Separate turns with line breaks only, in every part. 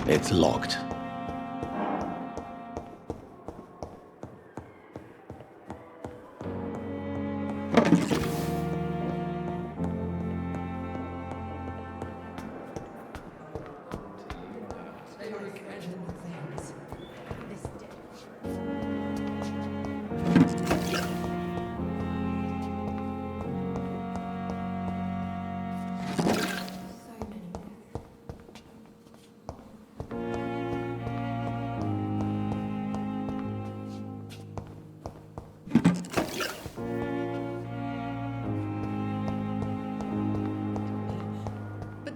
It's locked.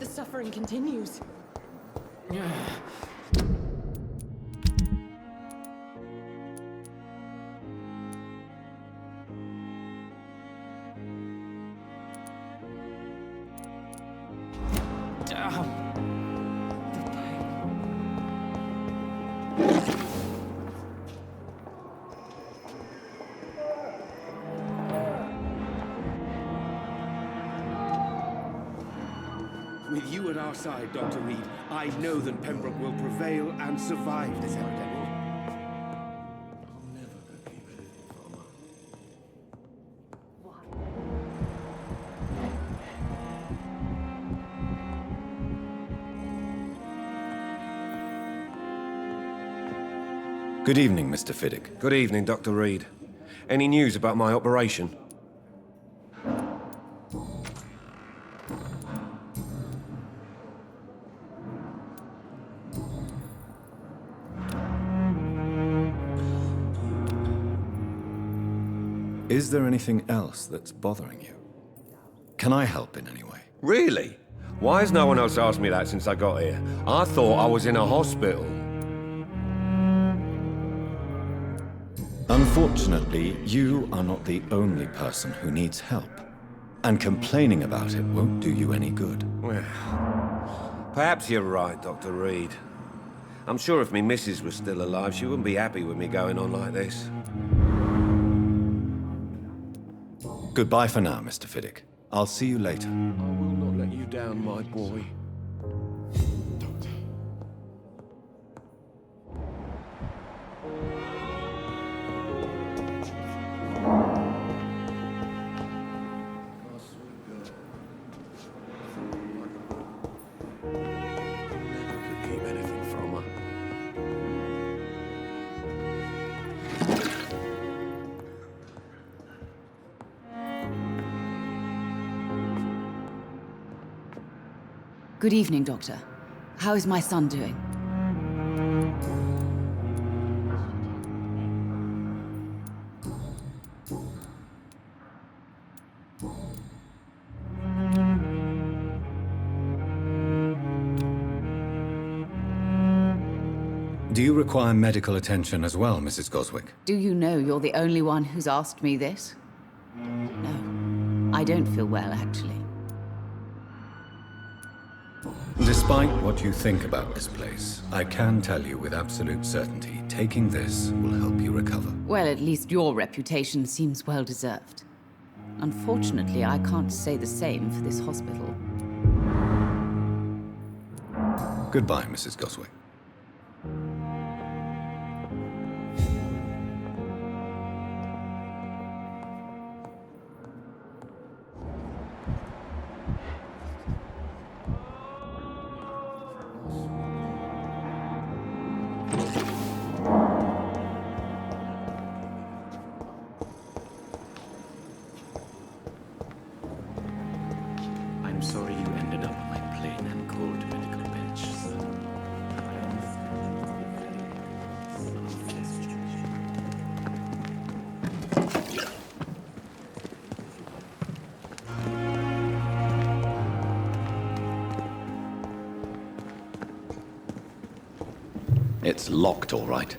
Suffering continues.
With you at our side, Dr. Reed, I know that Pembroke will prevail and survive this epidemic.
I'll never believe it, Farmer.
Good evening, Mr. Fiddick.
Good evening, Dr. Reed. Any news about my operation?
Is there anything else that's bothering you? Can I help in any way?
Really? Why has no one else asked me that since I got here? I thought I was in a hospital.
Unfortunately, you are not the only person who needs help. And complaining about it won't do you any good.
Well, perhaps you're right, Dr. Reed. I'm sure if me missus was still alive, she wouldn't be happy with me going on like this.
Goodbye for now, Mr. Fiddick. I'll see you later.
I will not let you down, my boy.
Good evening, Doctor. How is my son doing?
Do you require medical attention as well, Mrs. Goswick?
Do you know you're the only one who's asked me this? No, I don't feel well, actually.
Despite what you think about this place, I can tell you with absolute certainty, taking this will help you recover.
Well, at least your reputation seems well-deserved. Unfortunately, I can't say the same for this hospital.
Goodbye, Mrs. Goswick.
sorry you ended up on my plain and cold medical bench, sir.
It's locked, all right.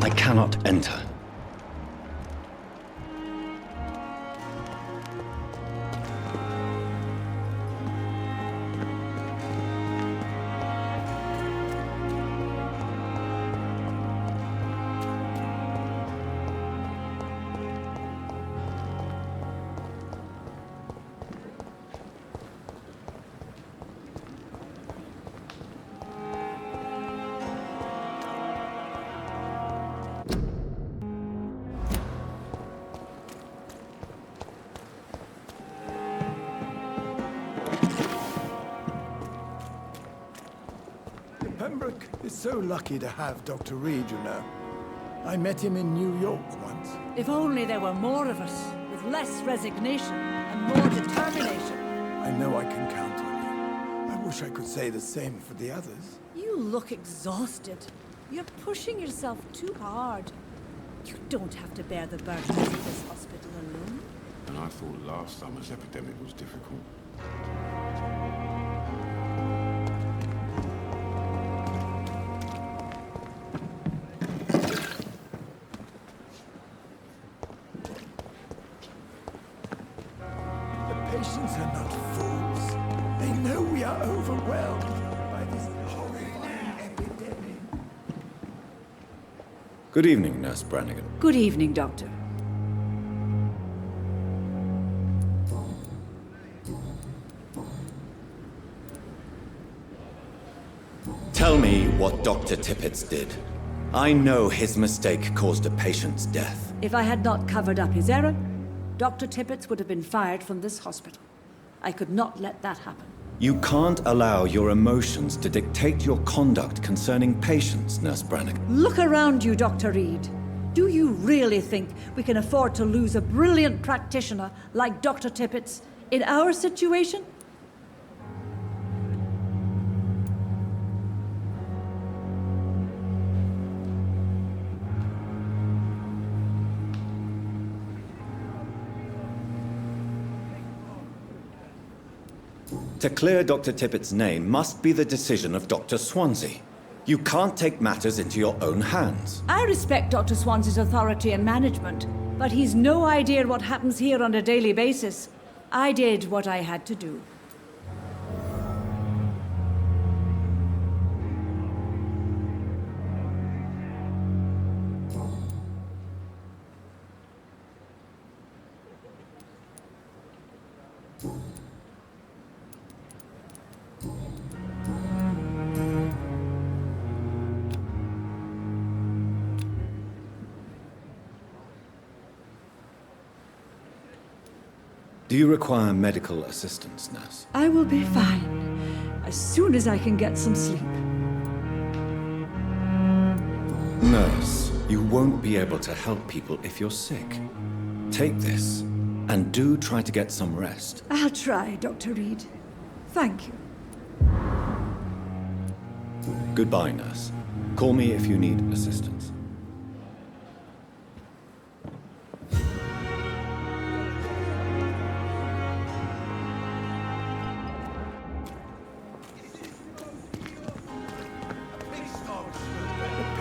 I cannot enter.
Pembroke is so lucky to have Dr. Reed, you know. I met him in New York once.
If only there were more of us, with less resignation and more determination.
I know I can count on you. I wish I could say the same for the others.
You look exhausted. You're pushing yourself too hard. You don't have to bear the burdens of this hospital alone.
And I thought last summer's epidemic was difficult.
Patients are not fools. They know we are overwhelmed by this horrifying epidemic.
Good evening, Nurse Brannigan.
Good evening, Doctor.
Tell me what Dr. Tippett's did. I know his mistake caused a patient's death.
If I had not covered up his error, Dr. Tippett would have been fired from this hospital. I could not let that happen.
You can't allow your emotions to dictate your conduct concerning patients, Nurse Brannigan.
Look around you, Dr. Reed. Do you really think we can afford to lose a brilliant practitioner like Dr. Tippett's in our situation?
To clear Dr. Tippett's name must be the decision of Dr. Swonsi. You can't take matters into your own hands.
I respect Dr. Swansea's authority and management, but he's no idea what happens here on a daily basis. I did what I had to do.
Do you require medical assistance, nurse?
I will be fine as soon as I can get some sleep.
Nurse, you won't be able to help people if you're sick. Take this, and do try to get some rest.
I'll try, Dr. Reed. Thank you.
Goodbye, nurse. Call me if you need assistance.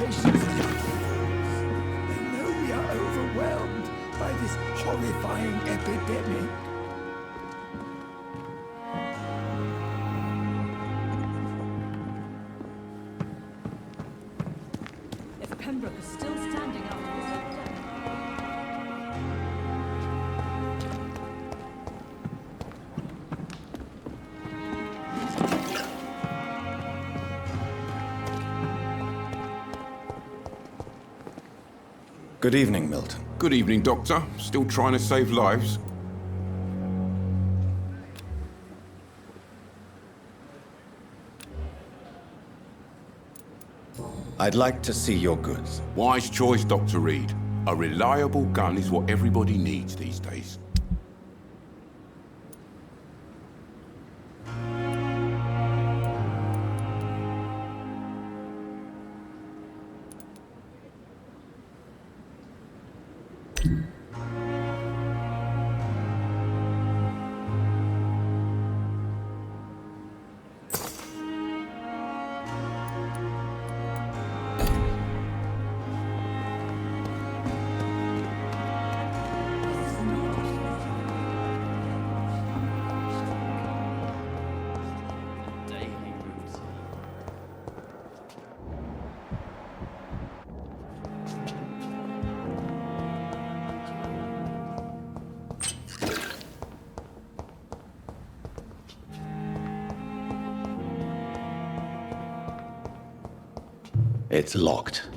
Patients are not fools. They know we are overwhelmed by this horrifying epidemic.
If Pembroke is still standing after this epidemic.
Good evening, Milton.
Good evening, Doctor. Still trying to save lives?
I'd like to see your goods.
Wise choice, Dr. Reed. A reliable gun is what everybody needs these days.
It's locked.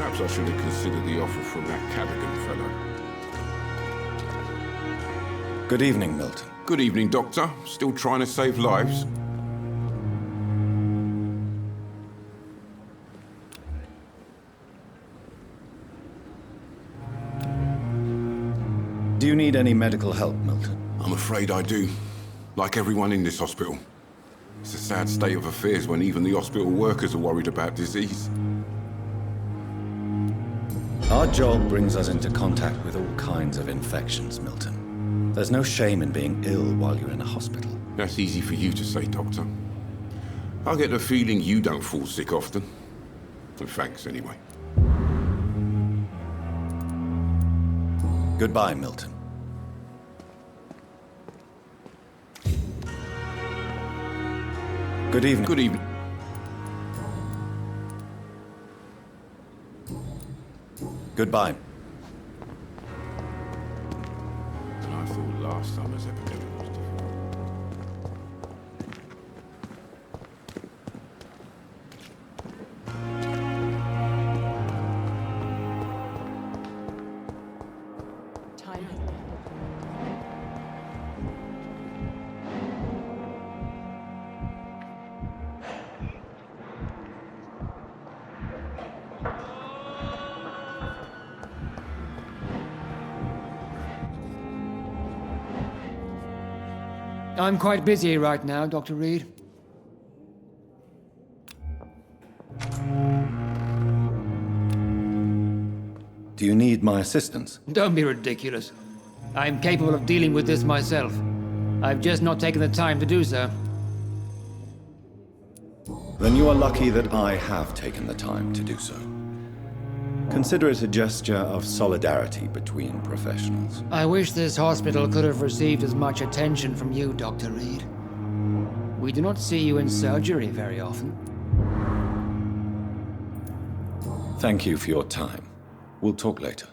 Perhaps I should have considered the offer from that Cadogan fellow.
Good evening, Milton.
Good evening, Doctor. Still trying to save lives?
Do you need any medical help, Milton?
I'm afraid I do. Like everyone in this hospital. It's a sad state of affairs when even the hospital workers are worried about disease.
Our job brings us into contact with all kinds of infections, Milton. There's no shame in being ill while you're in a hospital.
That's easy for you to say, Doctor. I get the feeling you don't fall sick often. And thanks, anyway.
Goodbye, Milton. Good evening.
Good evening.
Goodbye.
And I thought last summer's epidemic was different.
I'm quite busy right now, Dr. Reed.
Do you need my assistance?
Don't be ridiculous. I'm capable of dealing with this myself. I've just not taken the time to do so.
Then you are lucky that I have taken the time to do so. Consider it a gesture of solidarity between professionals.
I wish this hospital could have received as much attention from you, Dr. Reed. We do not see you in surgery very often.
Thank you for your time. We'll talk later.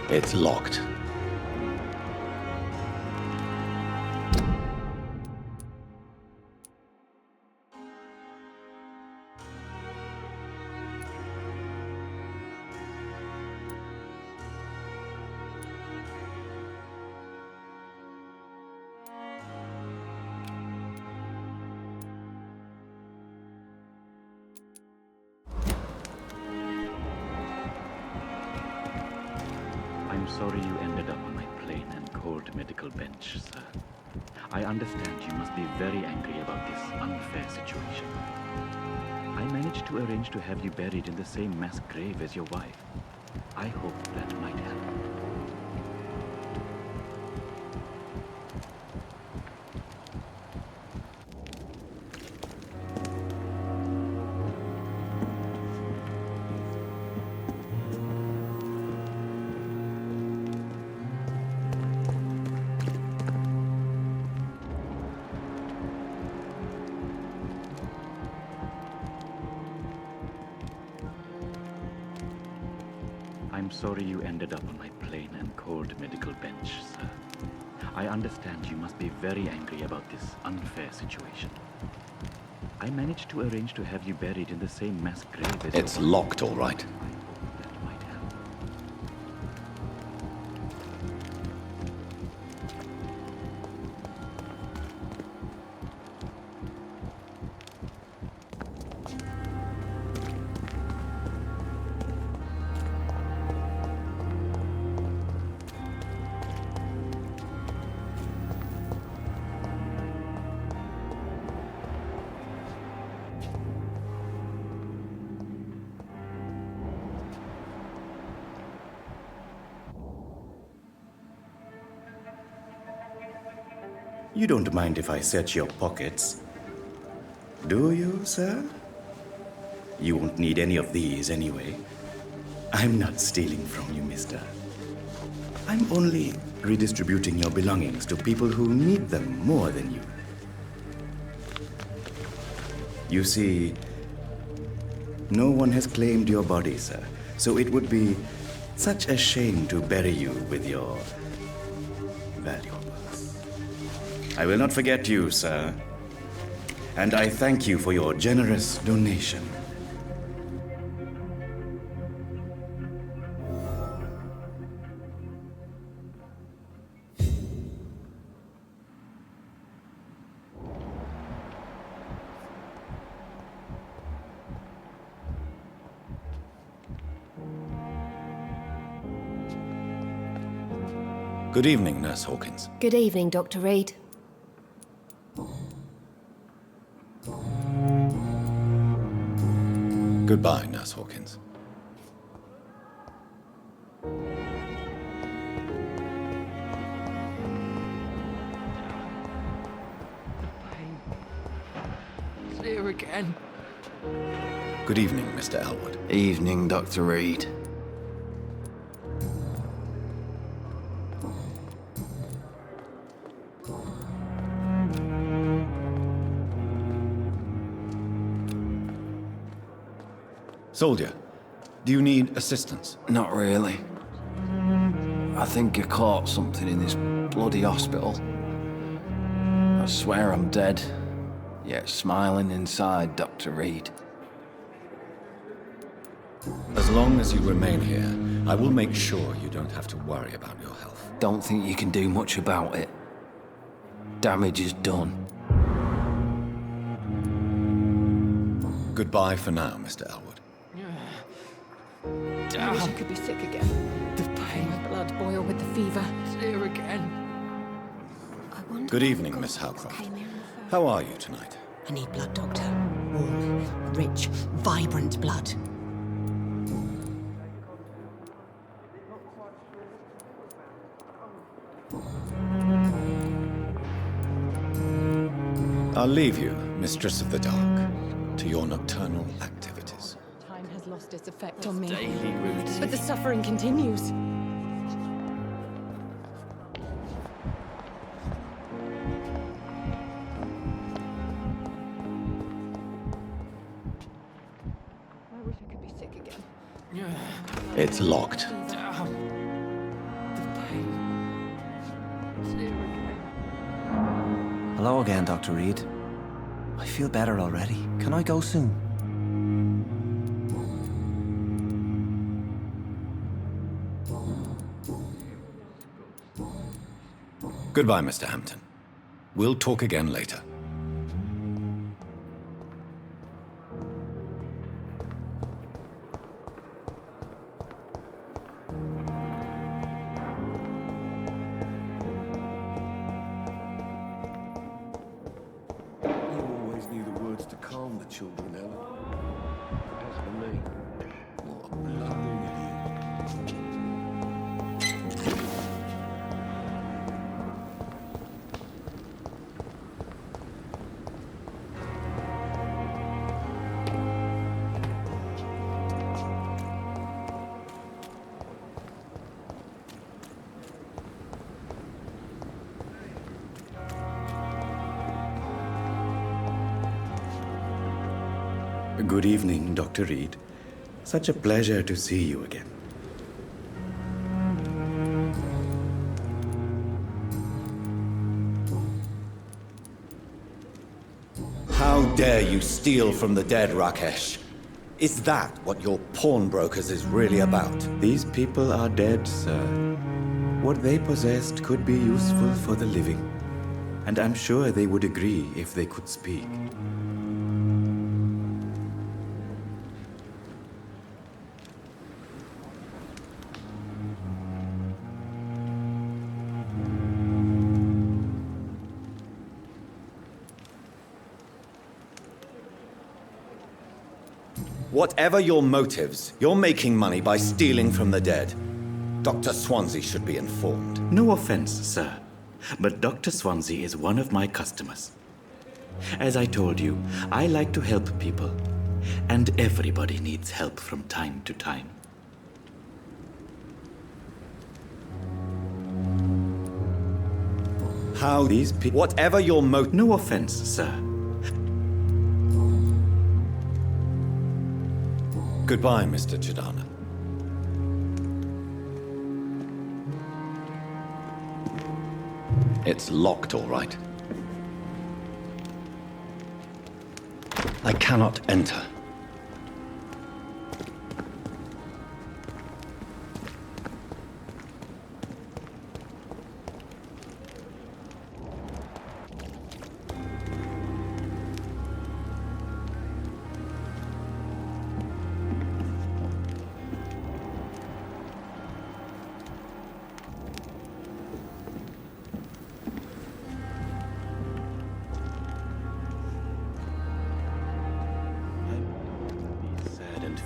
It's locked.
I'm sorry you ended up on my plain and cold medical bench, sir. I understand you must be very angry about this unfair situation. I managed to arrange to have you buried in the same mass grave as your wife. I hope that might help. I'm sorry you ended up on my plain and cold medical bench, sir. I understand you must be very angry about this unfair situation. I managed to arrange to have you buried in the same mass grave as
It's locked, all right.
I hope that might help.
You don't mind if I search your pockets, do you, sir? You won't need any of these anyway. I'm not stealing from you, mister. I'm only redistributing your belongings to people who need them more than you. You see, no one has claimed your body, sir, so it would be such a shame to bury you with your valuables. I will not forget you, sir, and I thank you for your generous donation.
Good evening, Nurse Hawkins.
Good evening, Dr. Reed.
Goodbye, Nurse Hawkins.
See you again.
Good evening, Mr. Elwood.
Evening, Dr. Reed.
Soldier, do you need assistance?
Not really. I think I caught something in this bloody hospital. I swear I'm dead, yet smiling inside, Dr. Reed.
As long as you remain here, I will make sure you don't have to worry about your health.
Don't think you can do much about it. Damage is done.
Goodbye for now, Mr. Elwood.
I wish I could be sick again. The pain, my blood boil with the fever. Here again.
Good evening, Miss Howcroft. How are you tonight?
I need blood, Doctor. Warm, rich, vibrant blood.
I'll leave you, Mistress of the Dark, to your nocturnal activities.
Time has lost its effect on me. But the suffering continues. I wish I could be sick again.
It's locked.
Hello again, Dr. Reed. I feel better already. Can I go soon?
Goodbye, Mr. Hampton. We'll talk again later.
To calm the children, Ellen. As for me, what a bloody
Good evening, Dr. Reed. Such a pleasure to see you again.
How dare you steal from the dead, Rakesh? Is that what your pawnbrokers is really about?
These people are dead, sir. What they possessed could be useful for the living. And I'm sure they would agree if they could speak.
Whatever your motives, you're making money by stealing from the dead. Dr. Swonsi should be informed.
No offense, sir, but Dr. Swonsi is one of my customers. As I told you, I like to help people, and everybody needs help from time to time.
How these people... Whatever your motive...
No offense, sir.
Goodbye, Mr. Chidana. It's locked, all right. I cannot enter.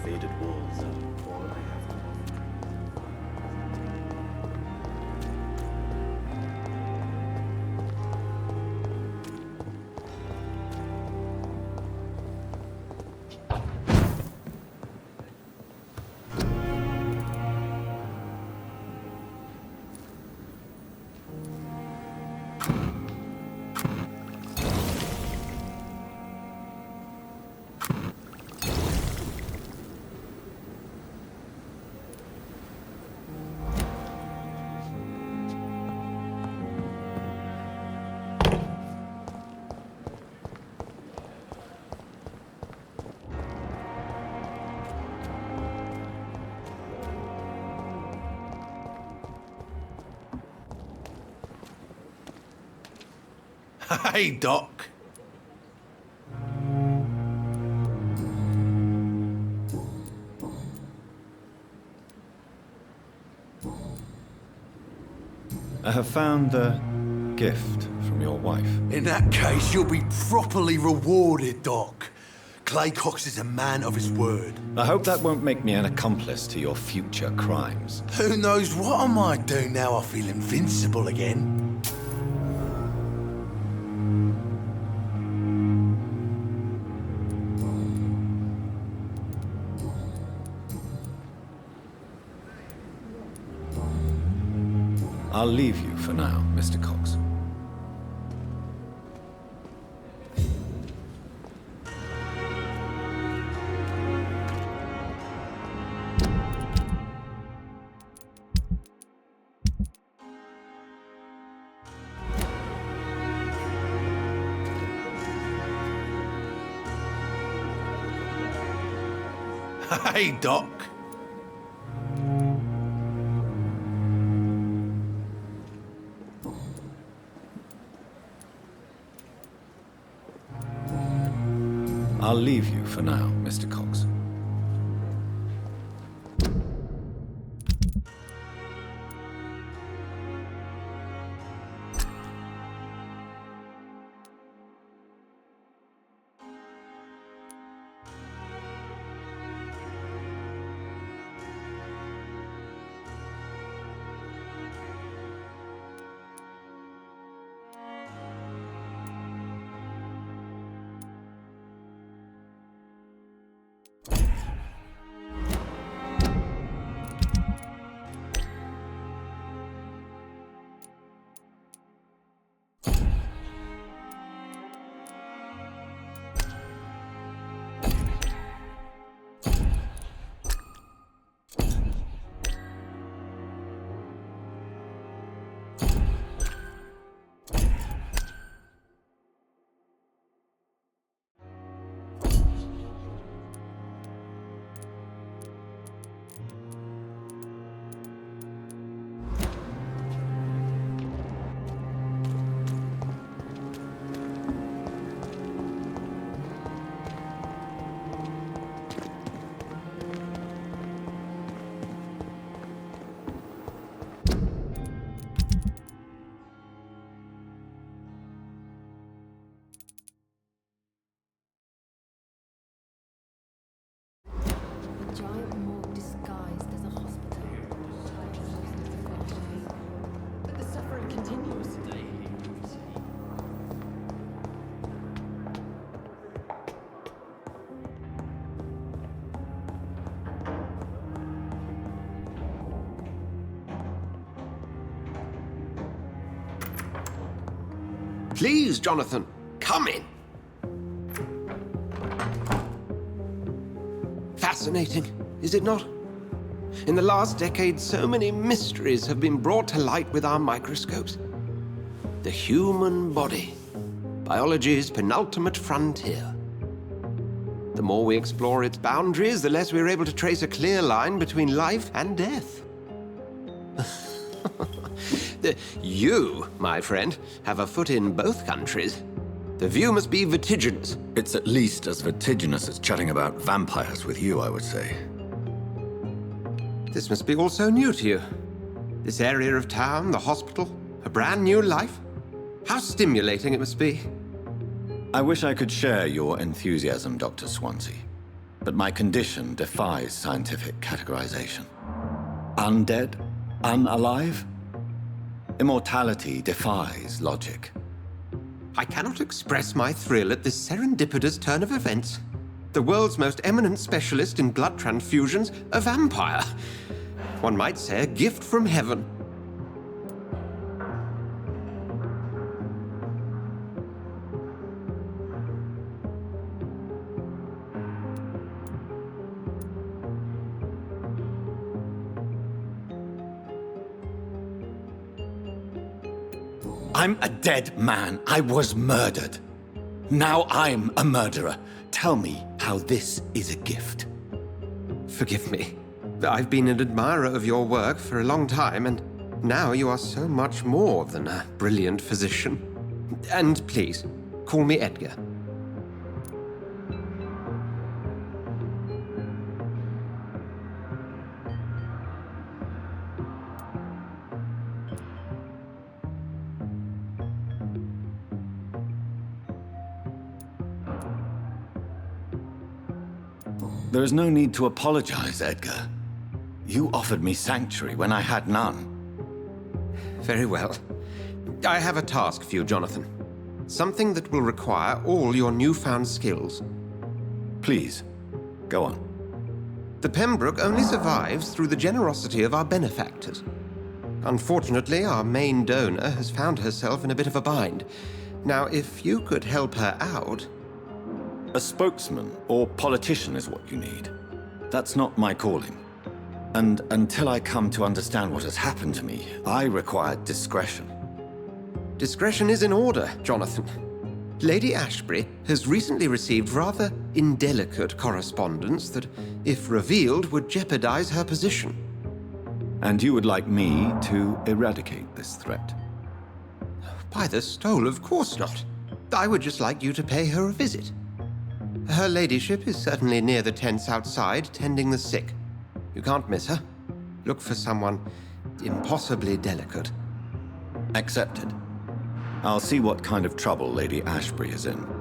Faded walls are all I have.
Hey, Doc.
I have found the gift from your wife.
In that case, you'll be properly rewarded, Doc. Clay Cox is a man of his word.
I hope that won't make me an accomplice to your future crimes.
Who knows what I might do now I feel invincible again.
I'll leave you for now, Mr. Cox.
Hey, Doc.
I'll leave you for now, Mr. Cox.
Please, Jonathan, come in. Fascinating, is it not? In the last decade, so many mysteries have been brought to light with our microscopes. The human body, biology's penultimate frontier. The more we explore its boundaries, the less we're able to trace a clear line between life and death. You, my friend, have a foot in both countries. The view must be vertiginous.
It's at least as vertiginous as chatting about vampires with you, I would say.
This must be all so new to you. This area of town, the hospital, a brand new life. How stimulating it must be.
I wish I could share your enthusiasm, Dr. Swonsi, but my condition defies scientific categorization. Undead? Unalive? Immortality defies logic.
I cannot express my thrill at this serendipitous turn of events. The world's most eminent specialist in blood transfusions, a vampire. One might say a gift from heaven.
I'm a dead man. I was murdered. Now I'm a murderer. Tell me how this is a gift.
Forgive me. I've been an admirer of your work for a long time, and now you are so much more than a brilliant physician. And please, call me Edgar.
There is no need to apologize, Edgar. You offered me sanctuary when I had none.
Very well. I have a task for you, Jonathan. Something that will require all your newfound skills.
Please, go on.
The Pembroke only survives through the generosity of our benefactors. Unfortunately, our main donor has found herself in a bit of a bind. Now, if you could help her out...
A spokesman or politician is what you need. That's not my calling. And until I come to understand what has happened to me, I require discretion.
Discretion is in order, Jonathan. Lady Ashbury has recently received rather indelicate correspondence that, if revealed, would jeopardize her position.
And you would like me to eradicate this threat?
By the stole, of course not. I would just like you to pay her a visit. Her ladyship is certainly near the tents outside, tending the sick. You can't miss her. Look for someone impossibly delicate.
Accepted. I'll see what kind of trouble Lady Ashbury is in.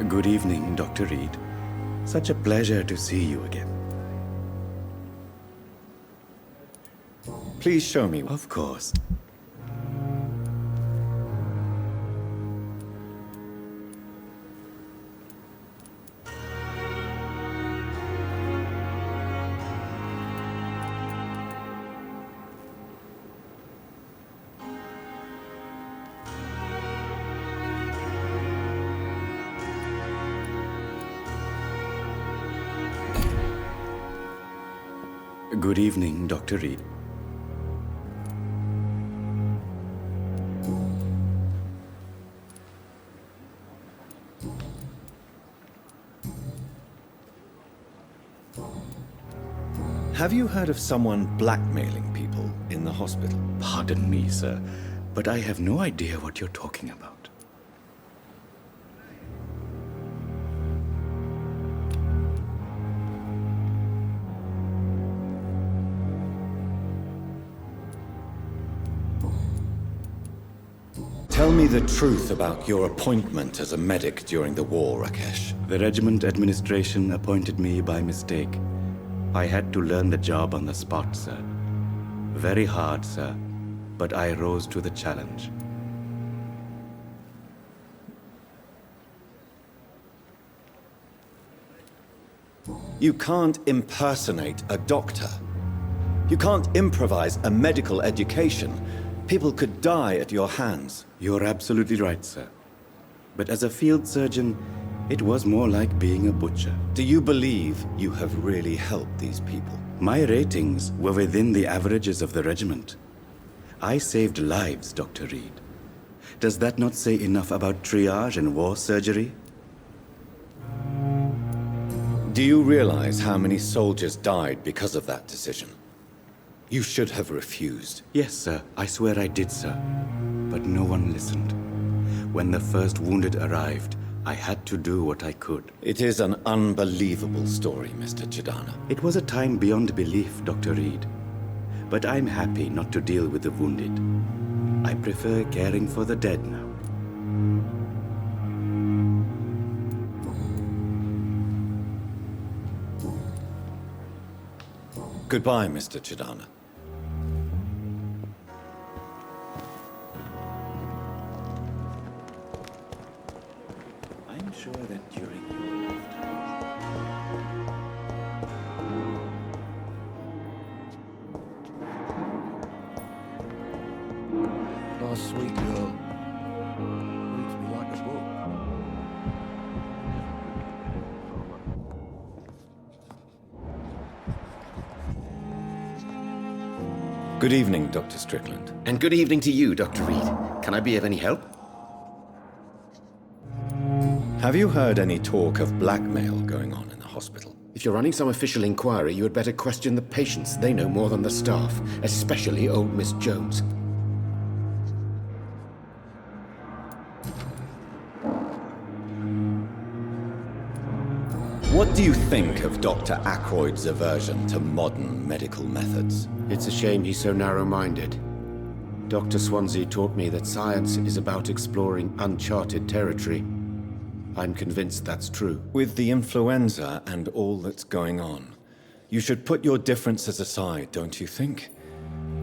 Good evening, Dr. Reed. Such a pleasure to see you again.
Please show me.
Of course. Good evening, Dr. Reed.
Have you heard of someone blackmailing people in the hospital?
Pardon me, sir, but I have no idea what you're talking about.
Tell me the truth about your appointment as a medic during the war, Rakesh.
The regiment administration appointed me by mistake. I had to learn the job on the spot, sir. Very hard, sir, but I rose to the challenge.
You can't impersonate a doctor. You can't improvise a medical education. People could die at your hands.
You're absolutely right, sir. But as a field surgeon, it was more like being a butcher.
Do you believe you have really helped these people?
My ratings were within the averages of the regiment. I saved lives, Dr. Reed. Does that not say enough about triage and war surgery?
Do you realize how many soldiers died because of that decision? You should have refused.
Yes, sir. I swear I did, sir. But no one listened. When the first wounded arrived, I had to do what I could.
It is an unbelievable story, Mr. Chidana.
It was a time beyond belief, Dr. Reed. But I'm happy not to deal with the wounded. I prefer caring for the dead now.
Goodbye, Mr. Chidana.
I'm sure that during your lifetime...
Nice, sweet girl. Reads me like a book.
Good evening, Dr. Strickland.
And good evening to you, Dr. Reed. Can I be of any help?
Have you heard any talk of blackmail going on in the hospital?
If you're running some official inquiry, you had better question the patients. They know more than the staff, especially old Miss Jones.
What do you think of Dr. Ackroyd's aversion to modern medical methods?
It's a shame he's so narrow-minded. Dr. Swonsi taught me that science is about exploring uncharted territory. I'm convinced that's true.
With the influenza and all that's going on, you should put your differences aside, don't you think?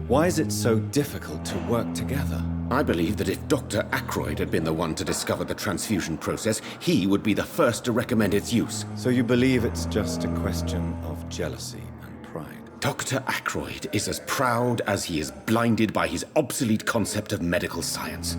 Why is it so difficult to work together?
I believe that if Dr. Ackroyd had been the one to discover the transfusion process, he would be the first to recommend its use.
So you believe it's just a question of jealousy and pride?
Dr. Ackroyd is as proud as he is blinded by his obsolete concept of medical science.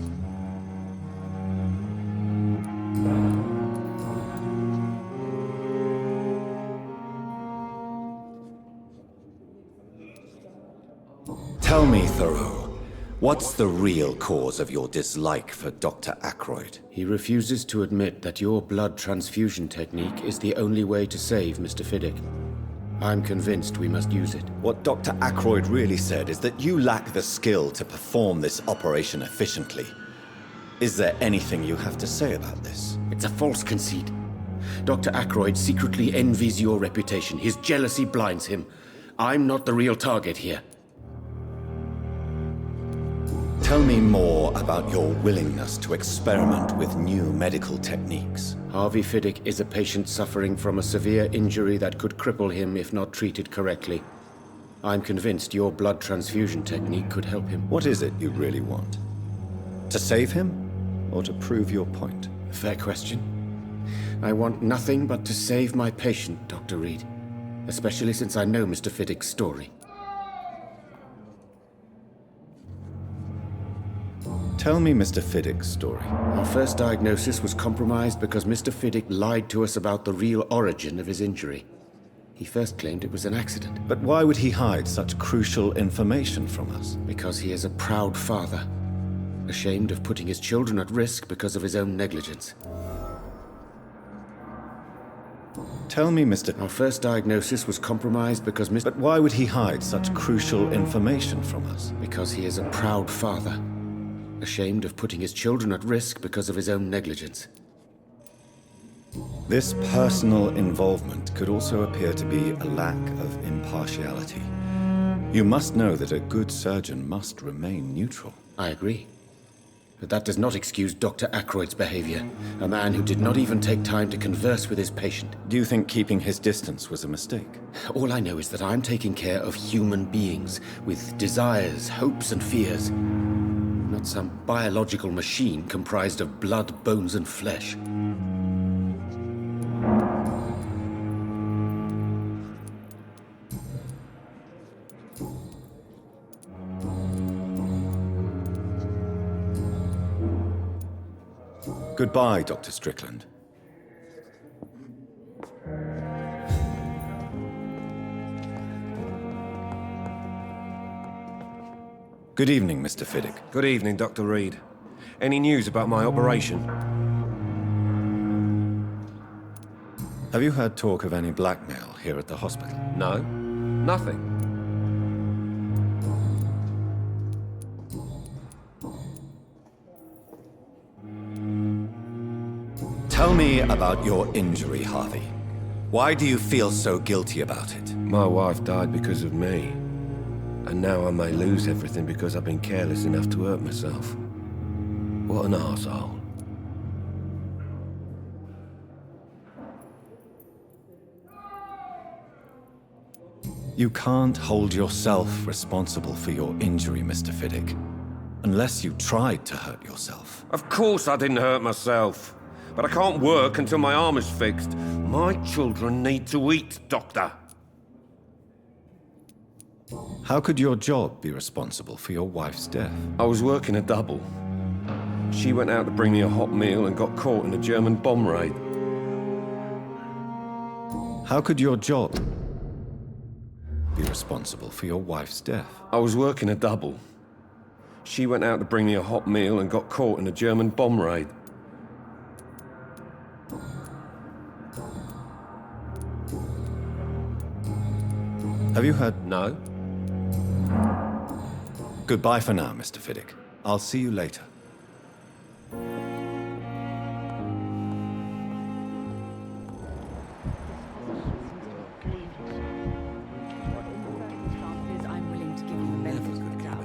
Tell me, Thoreau, what's the real cause of your dislike for Dr. Ackroyd?
He refuses to admit that your blood transfusion technique is the only way to save Mr. Fiddick. I'm convinced we must use it.
What Dr. Ackroyd really said is that you lack the skill to perform this operation efficiently. Is there anything you have to say about this?
It's a false conceit. Dr. Ackroyd secretly envies your reputation. His jealousy blinds him. I'm not the real target here.
Tell me more about your willingness to experiment with new medical techniques.
Harvey Fiddick is a patient suffering from a severe injury that could cripple him if not treated correctly. I'm convinced your blood transfusion technique could help him.
What is it you really want? To save him, or to prove your point?
Fair question. I want nothing but to save my patient, Dr. Reed. Especially since I know Mr. Fiddick's story.
Tell me Mr. Fiddick's story.
Our first diagnosis was compromised because Mr. Fiddick lied to us about the real origin of his injury. He first claimed it was an accident.
But why would he hide such crucial information from us?
Because he is a proud father, ashamed of putting his children at risk because of his own negligence.
Tell me, Mr.
Our first diagnosis was compromised because
But why would he hide such crucial information from us?
Because he is a proud father, ashamed of putting his children at risk because of his own negligence.
This personal involvement could also appear to be a lack of impartiality. You must know that a good surgeon must remain neutral.
I agree. But that does not excuse Dr. Aykroyd's behavior, a man who did not even take time to converse with his patient.
Do you think keeping his distance was a mistake?
All I know is that I'm taking care of human beings with desires, hopes, and fears. Not some biological machine comprised of blood, bones, and flesh.
Goodbye, Dr. Strickland. Good evening, Mr. Fiddick.
Good evening, Dr. Reed. Any news about my operation?
Have you heard talk of any blackmail here at the hospital?
No, nothing.
Tell me about your injury, Harvey. Why do you feel so guilty about it?
My wife died because of me. And now I may lose everything because I've been careless enough to hurt myself. What an arsehole.
You can't hold yourself responsible for your injury, Mr. Fiddick, unless you tried to hurt yourself.
Of course I didn't hurt myself. But I can't work until my arm is fixed. My children need to eat, Doctor.
How could your job be responsible for your wife's death?
I was working a double. She went out to bring me a hot meal and got caught in a German bomb raid.
How could your job be responsible for your wife's death?
I was working a double. She went out to bring me a hot meal and got caught in a German bomb raid.
Have you heard?
No.
Goodbye for now, Mr. Fiddick. I'll see you later.
I'm willing to give you the benefit of the doubt.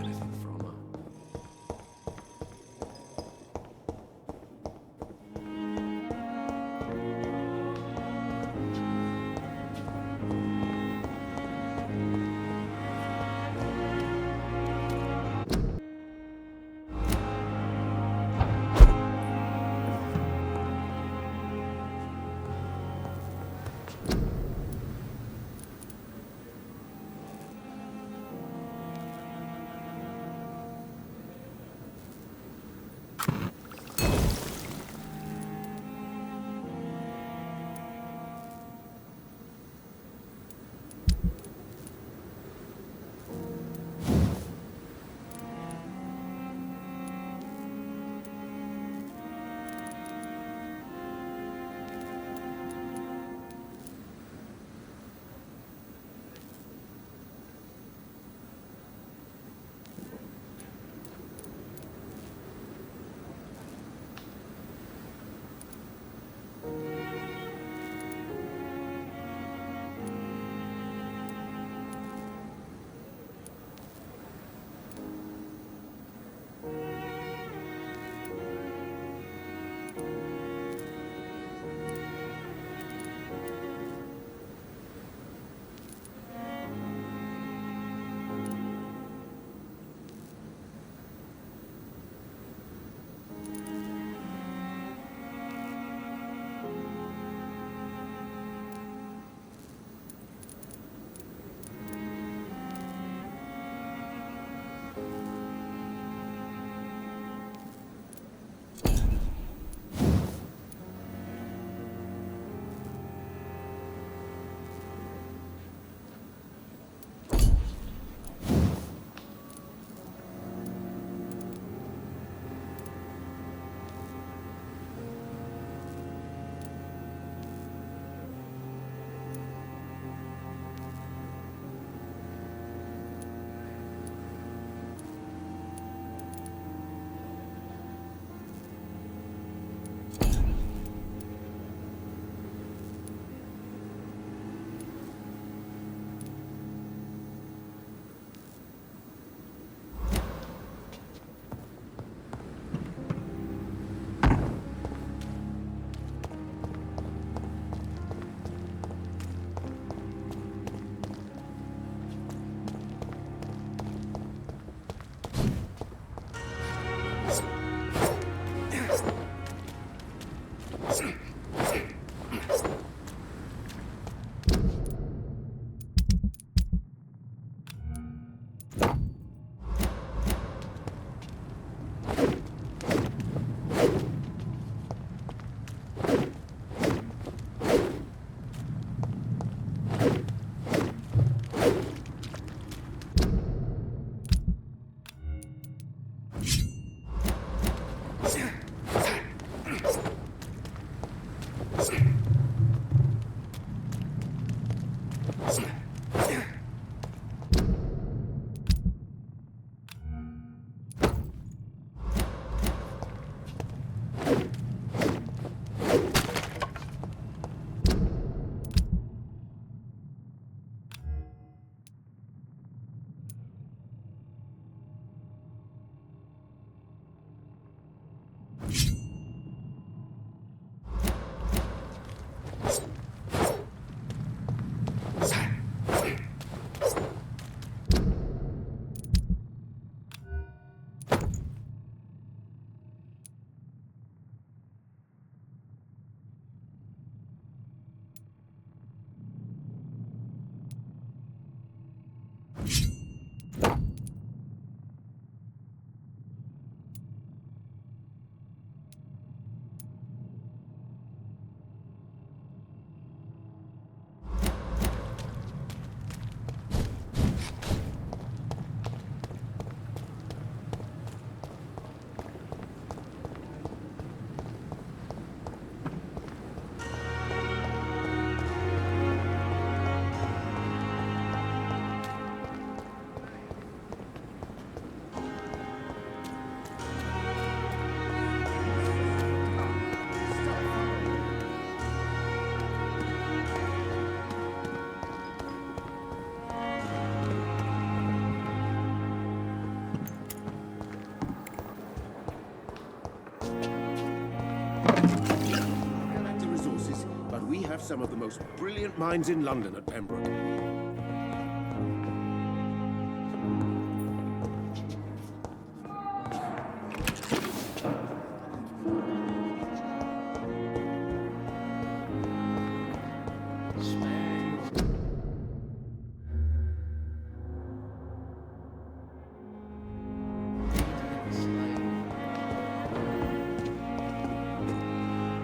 Some of the most brilliant minds in London at Pembroke.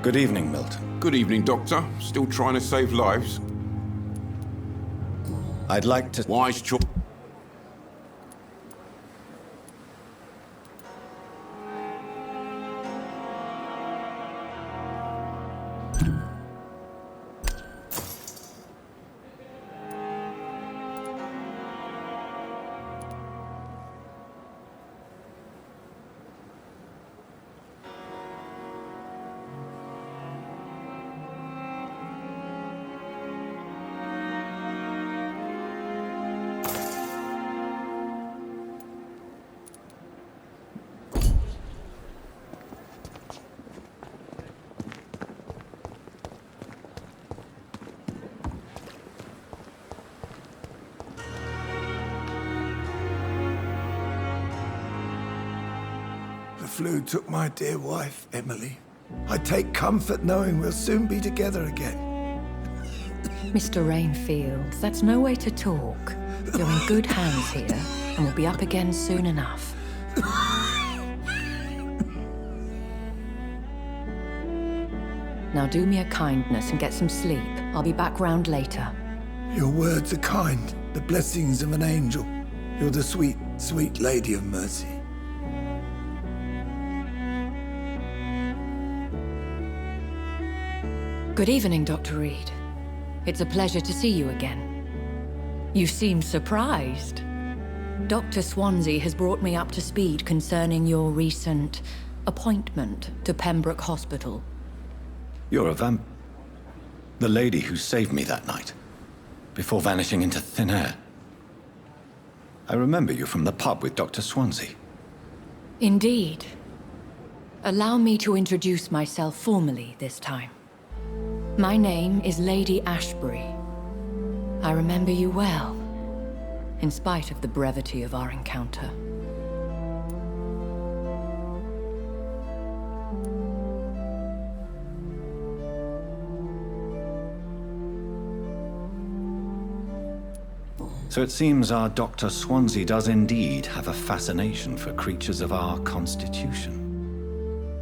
Good evening, Milton.
Good evening, Doctor. Still trying to save lives?
I'd like to...
Wise choice.
The flu took my dear wife, Emily. I take comfort knowing we'll soon be together again.
Mr. Rainfield, that's no way to talk. You're in good hands here, and we'll be up again soon enough. Now do me a kindness and get some sleep. I'll be back round later.
Your words are kind, the blessings of an angel. You're the sweet, sweet lady of mercy.
Good evening, Dr. Reed. It's a pleasure to see you again. You seem surprised. Dr. Swonsi has brought me up to speed concerning your recent appointment to Pembroke Hospital.
You're a vamp... The lady who saved me that night, before vanishing into thin air. I remember you from the pub with Dr. Swonsi.
Indeed. Allow me to introduce myself formally this time. My name is Lady Ashbury. I remember you well, in spite of the brevity of our encounter.
So it seems our Dr. Swonsi does indeed have a fascination for creatures of our constitution.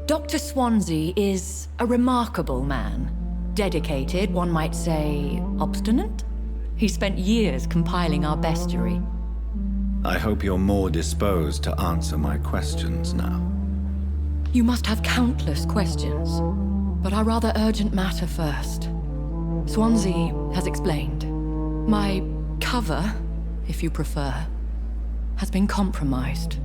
Dr. Swonsi is a remarkable man. Dedicated, one might say, obstinate? He spent years compiling our bestiary.
I hope you're more disposed to answer my questions now.
You must have countless questions, but our rather urgent matter first. Swonsi has explained. My cover, if you prefer, has been compromised.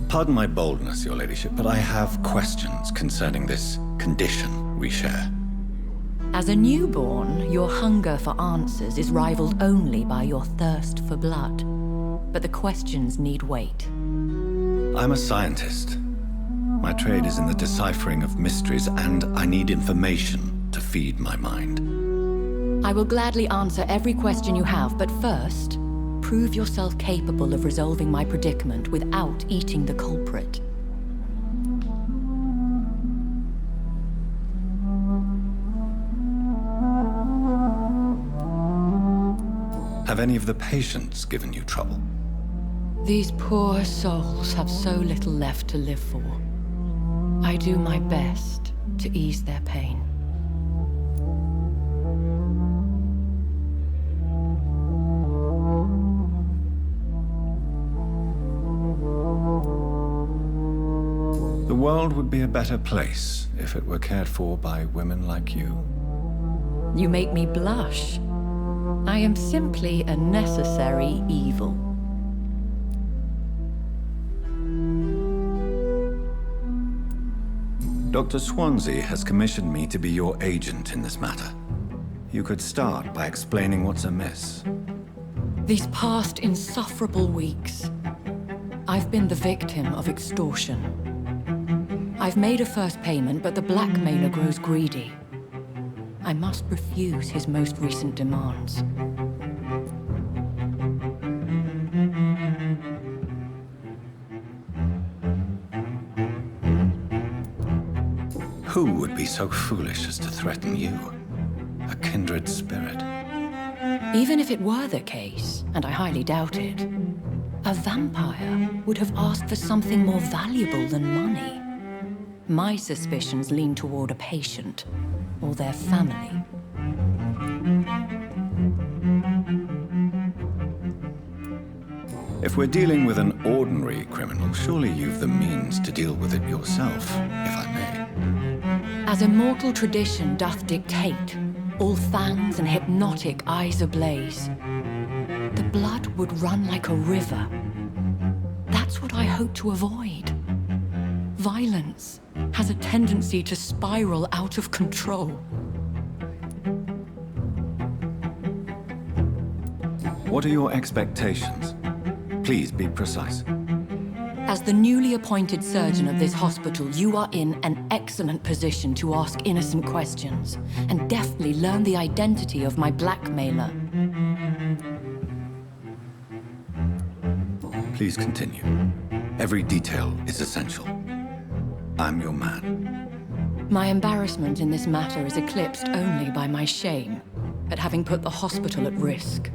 Pardon my boldness, Your Ladyship, but I have questions concerning this condition we share.
As a newborn, your hunger for answers is rivaled only by your thirst for blood. But the questions need weight.
I'm a scientist. My trade is in the deciphering of mysteries, and I need information to feed my mind.
I will gladly answer every question you have, but first, prove yourself capable of resolving my predicament without eating the culprit.
Have any of the patients given you trouble?
These poor souls have so little left to live for. I do my best to ease their pain.
The world would be a better place if it were cared for by women like you.
You make me blush. I am simply a necessary evil.
Dr. Swonsi has commissioned me to be your agent in this matter. You could start by explaining what's amiss.
These past insufferable weeks, I've been the victim of extortion. I've made a first payment, but the blackmailer grows greedy. I must refuse his most recent demands.
Who would be so foolish as to threaten you? A kindred spirit.
Even if it were the case, and I highly doubt it, a vampire would have asked for something more valuable than money. My suspicions lean toward a patient or their family.
If we're dealing with an ordinary criminal, surely you've the means to deal with it yourself, if I may.
As immortal tradition doth dictate, all fangs and hypnotic eyes ablaze, the blood would run like a river. That's what I hope to avoid. Violence has a tendency to spiral out of control.
What are your expectations? Please be precise.
As the newly appointed surgeon of this hospital, you are in an excellent position to ask innocent questions and deftly learn the identity of my blackmailer.
Please continue. Every detail is essential. I'm your man.
My embarrassment in this matter is eclipsed only by my shame at having put the hospital at risk.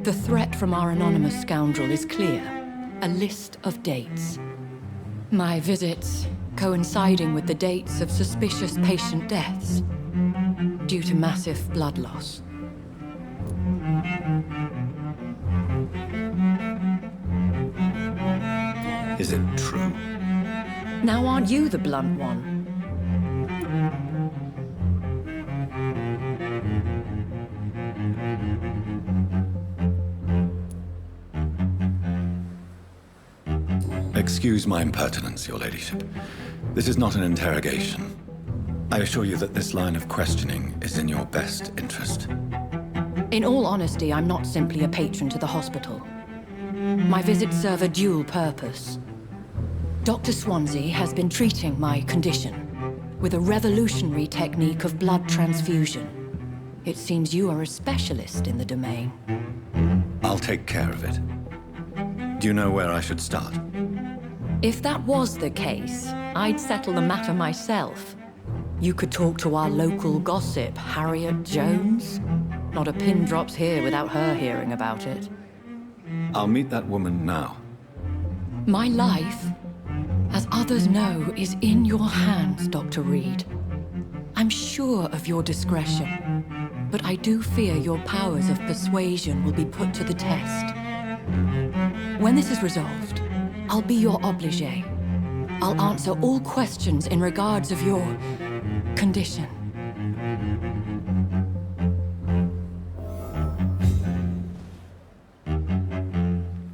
The threat from our anonymous scoundrel is clear. A list of dates. My visits coinciding with the dates of suspicious patient deaths due to massive blood loss.
Is it true?
Now aren't you the blunt one?
Excuse my impertinence, Your Ladyship. This is not an interrogation. I assure you that this line of questioning is in your best interest.
In all honesty, I'm not simply a patron to the hospital. My visits serve a dual purpose. Dr. Swonsi has been treating my condition with a revolutionary technique of blood transfusion. It seems you are a specialist in the domain.
I'll take care of it. Do you know where I should start?
If that was the case, I'd settle the matter myself. You could talk to our local gossip, Harriet Jones. Not a pin drops here without her hearing about it.
I'll meet that woman now.
My life, as others know, is in your hands, Dr. Reed. I'm sure of your discretion, but I do fear your powers of persuasion will be put to the test. When this is resolved, I'll be your obligé. I'll answer all questions in regards of your condition.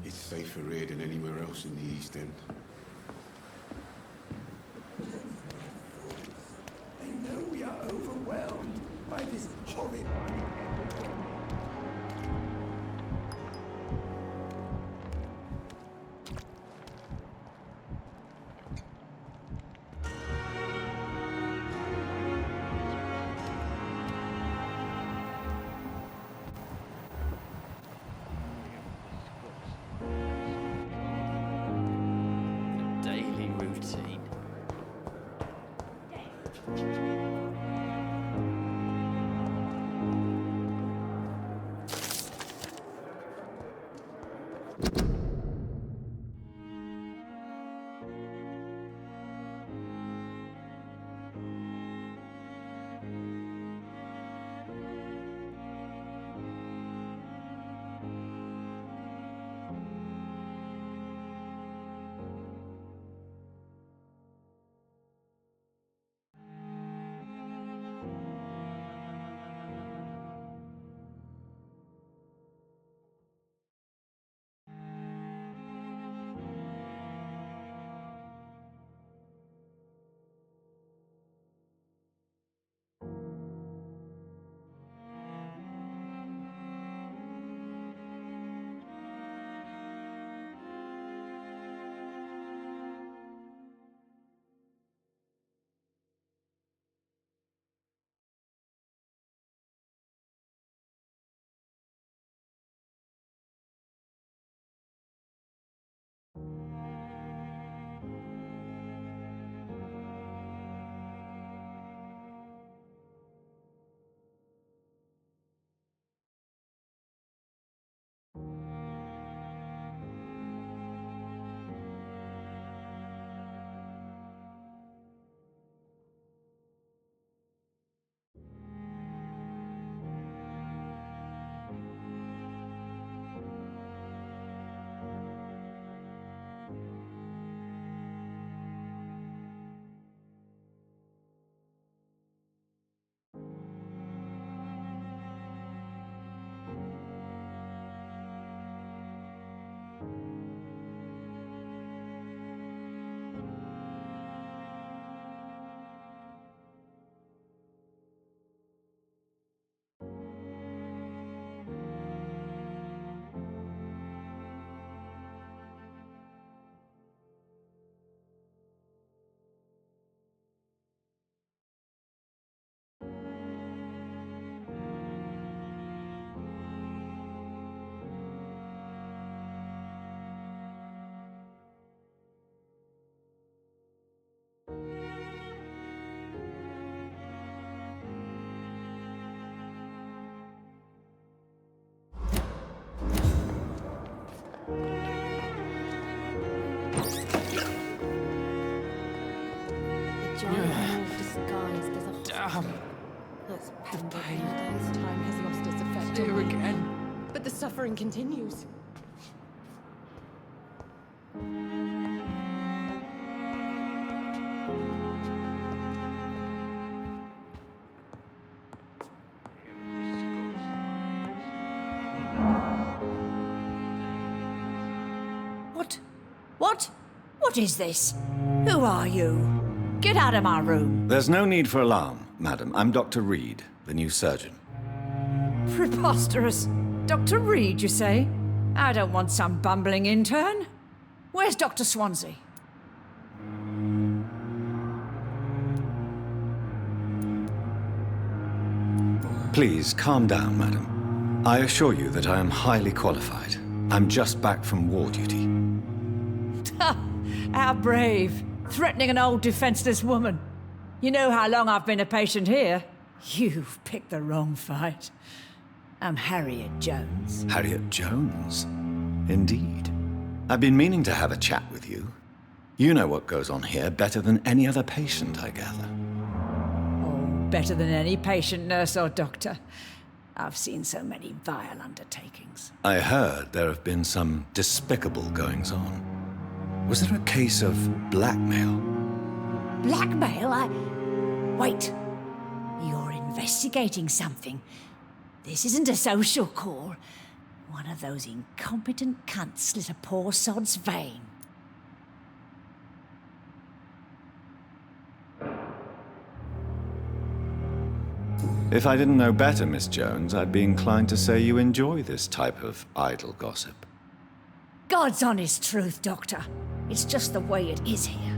It's safer here than anywhere else in the East End.
They know we are overwhelmed.
disguised as a hospital. That's Pembroke now. This time has lost its effect on me. Again. But the suffering continues.
What is this? Who are you? Get out of my room.
There's no need for alarm, madam. I'm Dr. Reed, the new surgeon.
Preposterous. Dr. Reed, you say? I don't want some bumbling intern. Where's Dr. Swonsi?
Please, calm down, madam. I assure you that I am highly qualified. I'm just back from war duty.
How brave. Threatening an old defenseless woman. You know how long I've been a patient here? You've picked the wrong fight. I'm Harriet Jones.
Harriet Jones? Indeed. I've been meaning to have a chat with you. You know what goes on here better than any other patient, I gather.
Oh, better than any patient, nurse or doctor. I've seen so many vile undertakings.
I heard there have been some despicable goings-on. Was there a case of blackmail?
Blackmail? Wait. You're investigating something. This isn't a social call. One of those incompetent cunts slit a poor sod's vein.
If I didn't know better, Miss Jones, I'd be inclined to say you enjoy this type of idle gossip.
God's honest truth, Doctor. It's just the way it is here.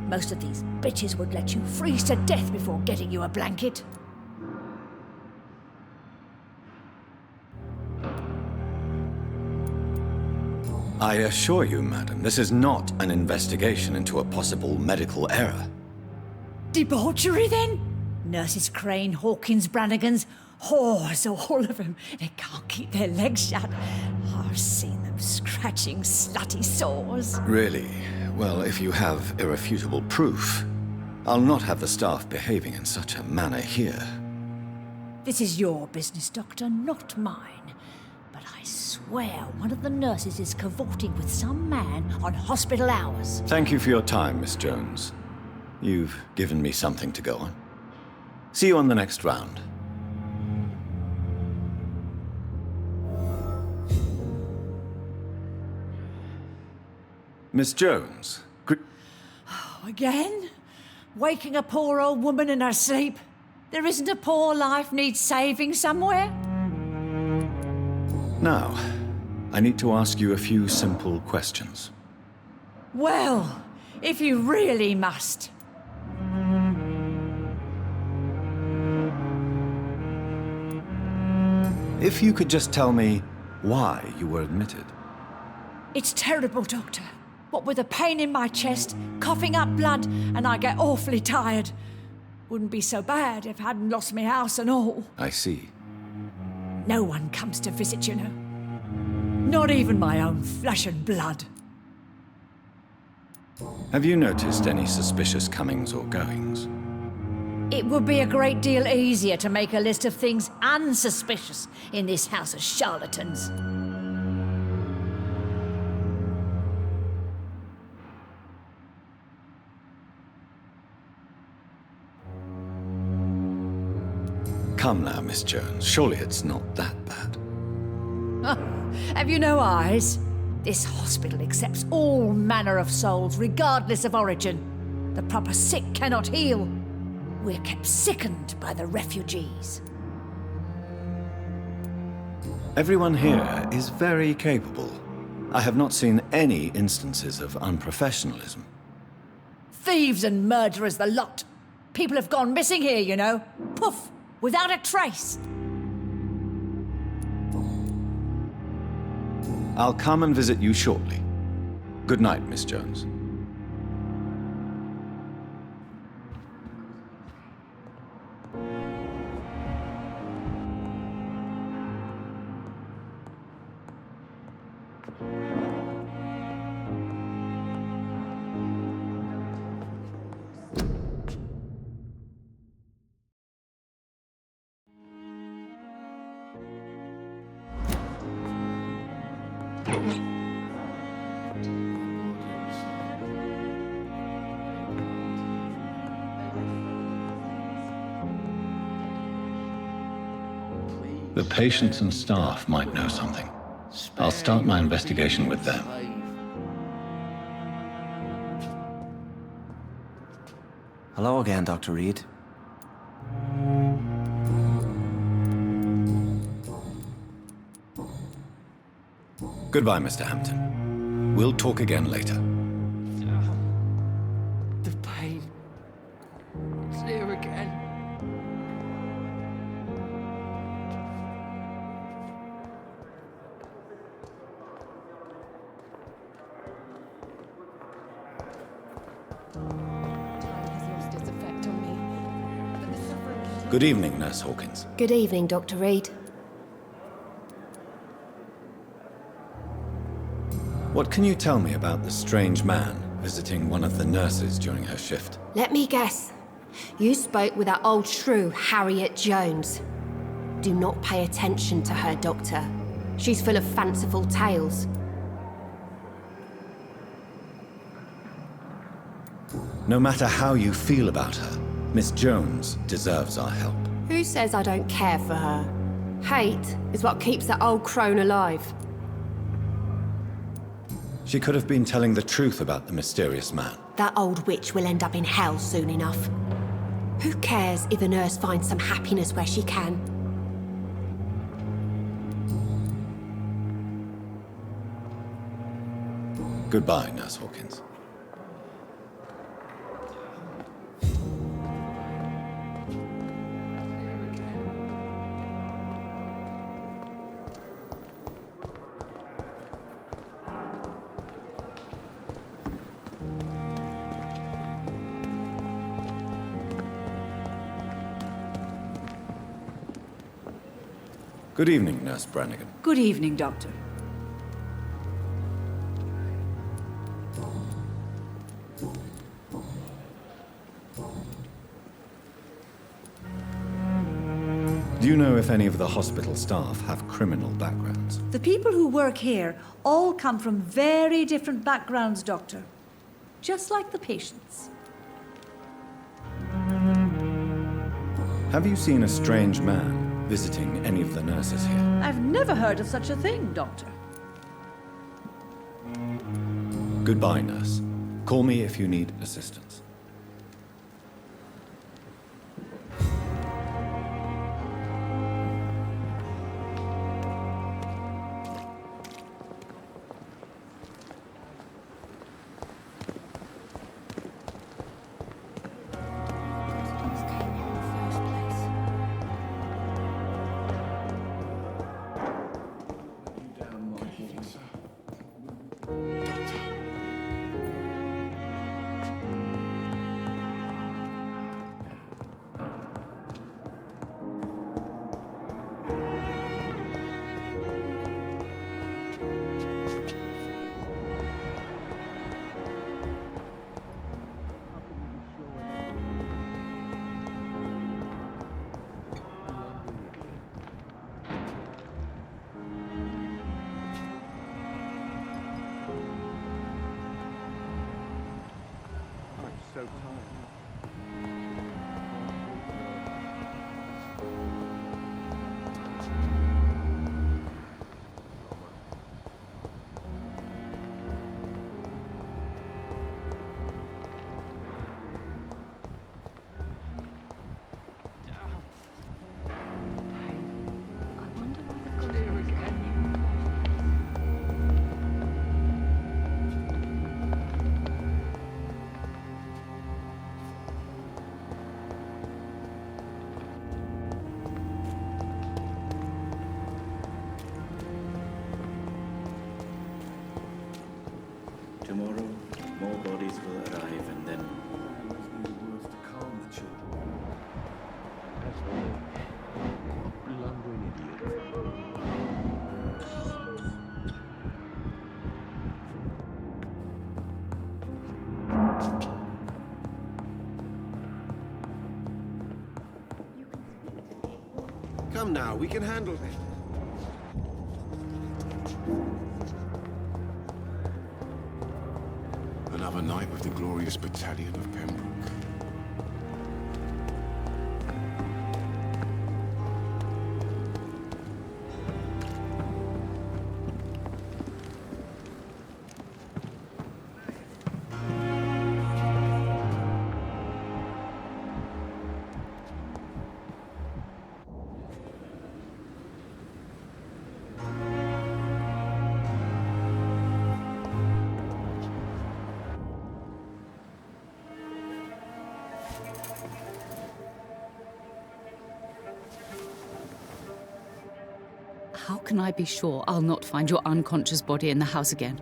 Most of these bitches would let you freeze to death before getting you a blanket.
I assure you, madam, this is not an investigation into a possible medical error.
Debauchery, then? Nurses Crane, Hawkins, Brannigans, whores, all of them. They can't keep their legs shut. I've seen them scratching slutty sores.
Really? Well, if you have irrefutable proof, I'll not have the staff behaving in such a manner here.
This is your business, Doctor, not mine. But I swear one of the nurses is cavorting with some man on hospital hours.
Thank you for your time, Miss Jones. You've given me something to go on. See you on the next round. Miss Jones,
Again? Waking a poor old woman in her sleep? There isn't a poor life needs saving somewhere?
Now, I need to ask you a few simple questions.
Well, if you really must.
If you could just tell me why you were admitted.
It's terrible, Doctor. What with a pain in my chest, coughing up blood, and I get awfully tired. Wouldn't be so bad if I hadn't lost my house and all.
I see.
No one comes to visit, you know. Not even my own flesh and blood.
Have you noticed any suspicious comings or goings?
It would be a great deal easier to make a list of things unsuspicious in this house of charlatans.
Come now, Miss Jones. Surely it's not that bad.
Have you no eyes? This hospital accepts all manner of souls, regardless of origin. The proper sick cannot heal. We're kept sickened by the refugees.
Everyone here is very capable. I have not seen any instances of unprofessionalism.
Thieves and murderers, the lot. People have gone missing here, you know. Poof, without a trace.
I'll come and visit you shortly. Good night, Miss Jones. The patients and staff might know something. I'll start my investigation with them.
Hello again, Dr. Reed.
Goodbye, Mr. Hampton. We'll talk again later.
The pain. It's here again.
Good evening, Nurse Hawkins.
Good evening, Dr. Reed.
What can you tell me about the strange man visiting one of the nurses during her shift?
Let me guess. You spoke with that old shrew, Harriet Jones. Do not pay attention to her, Doctor. She's full of fanciful tales.
No matter how you feel about her, Miss Jones deserves our help.
Who says I don't care for her? Hate is what keeps that old crone alive.
She could have been telling the truth about the mysterious man.
That old witch will end up in hell soon enough. Who cares if a nurse finds some happiness where she can?
Goodbye, Nurse Hawkins. Good evening, Nurse Brannigan.
Good evening, Doctor.
Do you know if any of the hospital staff have criminal backgrounds?
The people who work here all come from very different backgrounds, Doctor. Just like the patients.
Have you seen a strange man visiting any of the nurses here?
I've never heard of such a thing, Doctor.
Goodbye, nurse. Call me if you need assistance.
Tomorrow, more bodies will arrive and then... blundering idiot.
Come now, we can handle this.
Another night with the glorious battalion of Pembroke.
How can I be sure I'll not find your unconscious body in the house again?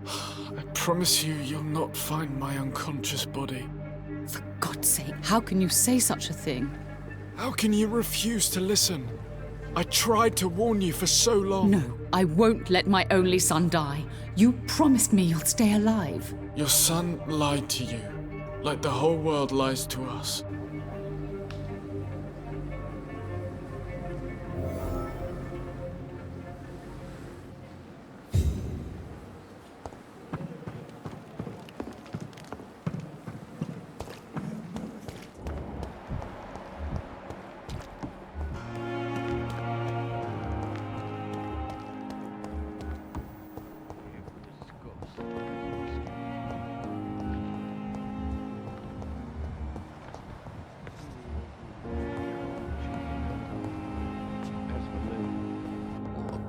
I promise you, you'll not find my unconscious body.
For God's sake, how can you say such a thing?
How can you refuse to listen? I tried to warn you for so long.
No, I won't let my only son die. You promised me you'll stay alive.
Your son lied to you, like the whole world lies to us.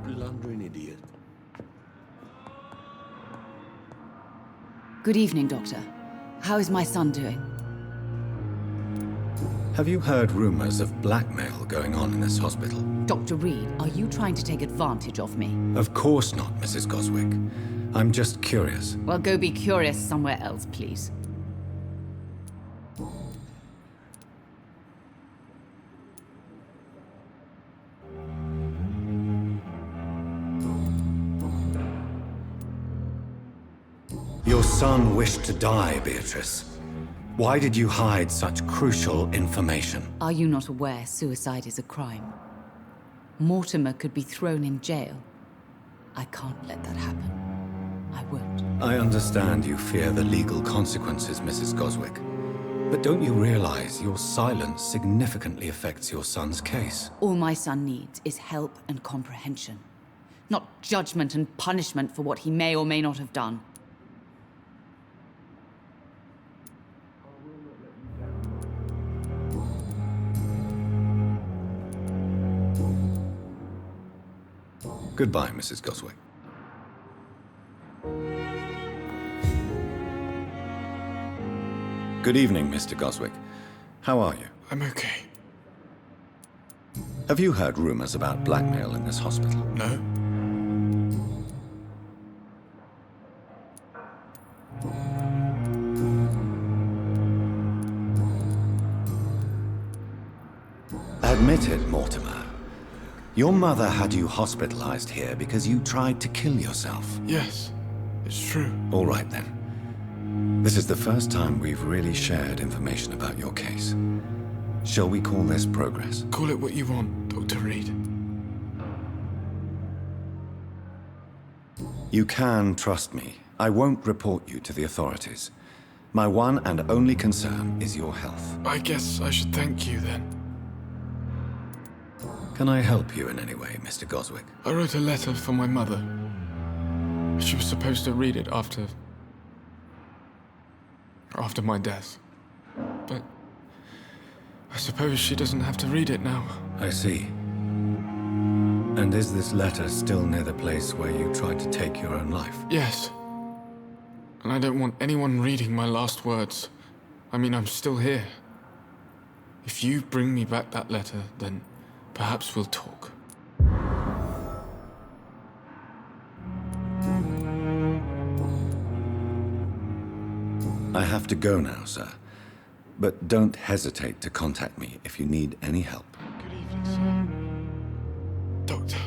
Blundering idiot.
Good evening, Doctor. How is my son doing?
Have you heard rumors of blackmail going on in this hospital?
Dr. Reed, are you trying to take advantage of me?
Of course not, Mrs. Goswick. I'm just curious.
Well, go be curious somewhere else, please.
Your son wished to die, Beatrice. Why did you hide such crucial information?
Are you not aware suicide is a crime? Mortimer could be thrown in jail. I can't let that happen. I won't.
I understand you fear the legal consequences, Mrs. Goswick. But don't you realize your silence significantly affects your son's case?
All my son needs is help and comprehension. Not judgment and punishment for what he may or may not have done.
Goodbye, Mrs. Goswick. Good evening, Mr. Goswick. How are you?
I'm okay.
Have you heard rumors about blackmail in this hospital?
No.
Admit it, Mortimer. Your mother had you hospitalized here because you tried to kill yourself.
Yes, it's true.
All right, then. This is the first time we've really shared information about your case. Shall we call this progress?
Call it what you want, Dr. Reed.
You can trust me. I won't report you to the authorities. My one and only concern is your health.
I guess I should thank you, then.
Can I help you in any way, Mr. Goswick?
I wrote a letter for my mother. She was supposed to read it after my death. But I suppose she doesn't have to read it now.
I see. And is this letter still near the place where you tried to take your own life?
Yes. And I don't want anyone reading my last words. I mean, I'm still here. If you bring me back that letter, then perhaps we'll talk.
I have to go now, sir. But don't hesitate to contact me if you need any help.
Good evening, sir. Doctor.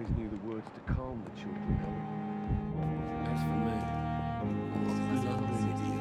always knew the words to calm the children, Helen. As for me, good luck with it, dear.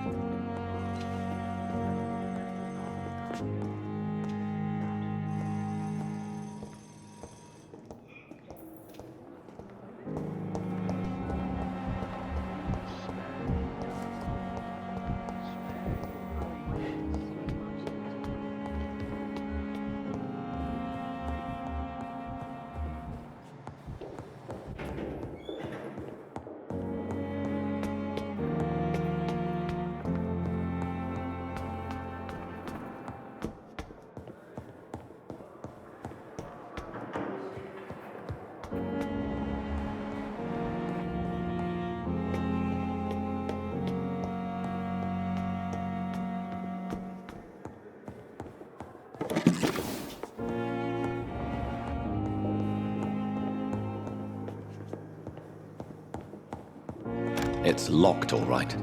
It's locked, all right.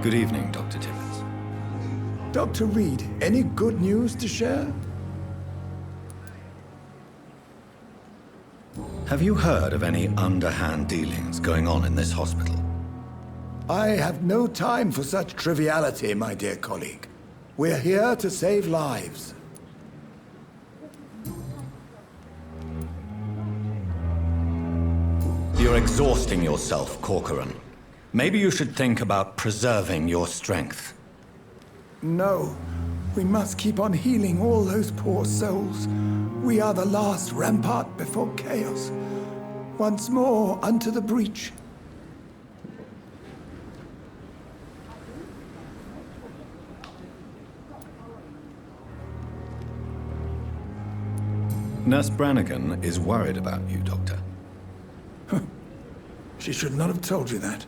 Good evening, Dr. Timmons.
Dr. Reed, any good news to share?
Have you heard of any underhand dealings going on in this hospital?
I have no time for such triviality, my dear colleague. We're here to save lives.
You're exhausting yourself, Corcoran. Maybe you should think about preserving your strength.
No. We must keep on healing all those poor souls. We are the last rampart before chaos. Once more unto the breach.
Nurse Brannigan is worried about you, Doctor.
She should not have told you that.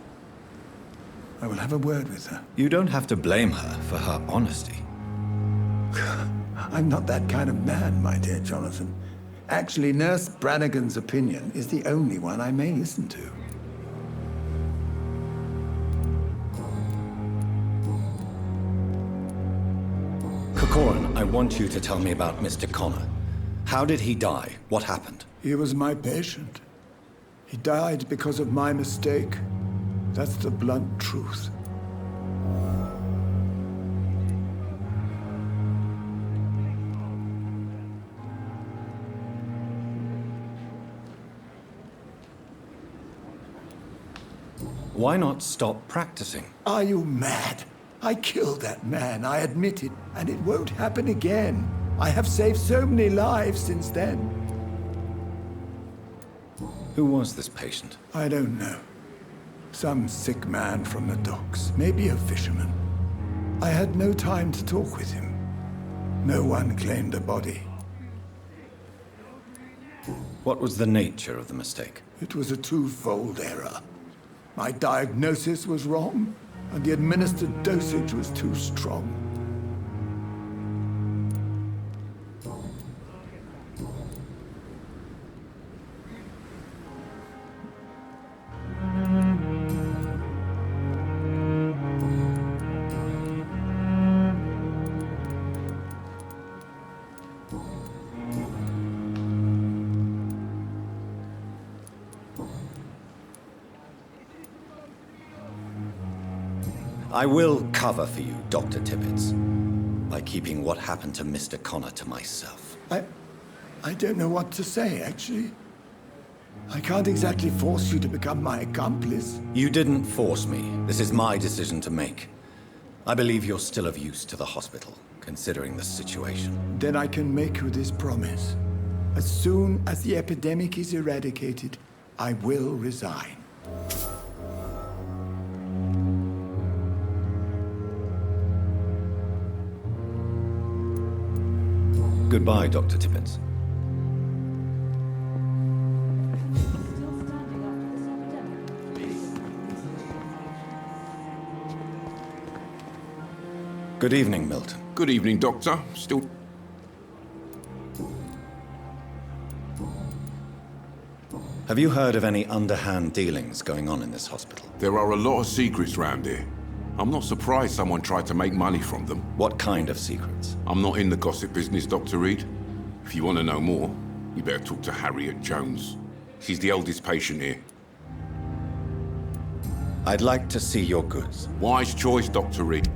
I will have a word with her.
You don't have to blame her for her honesty.
I'm not that kind of man, my dear Jonathan. Actually, Nurse Brannigan's opinion is the only one I may listen to.
Corcoran, I want you to tell me about Mr. Connor. How did he die? What happened?
He was my patient. He died because of my mistake. That's the blunt truth.
Why not stop practicing?
Are you mad? I killed that man, I admit it, and it won't happen again. I have saved so many lives since then.
Who was this patient?
I don't know. Some sick man from the docks, maybe a fisherman. I had no time to talk with him. No one claimed the body.
What was the nature of the mistake?
It was a twofold error. My diagnosis was wrong, and the administered dosage was too strong.
I will cover for you, Dr. Tibbets, by keeping what happened to Mr. Connor to myself.
I don't know what to say, actually. I can't exactly force you to become my accomplice.
You didn't force me. This is my decision to make. I believe you're still of use to the hospital, considering the situation.
Then I can make you this promise. As soon as the epidemic is eradicated, I will resign.
Goodbye, Dr. Tibbets. Good evening, Milton.
Good evening, Doctor. Still...
Have you heard of any underhand dealings going on in this hospital?
There are a lot of secrets round here. I'm not surprised someone tried to make money from them.
What kind of secrets?
I'm not in the gossip business, Dr. Reed. If you want to know more, you better talk to Harriet Jones. She's the eldest patient here.
I'd like to see your goods.
Wise choice, Dr. Reed.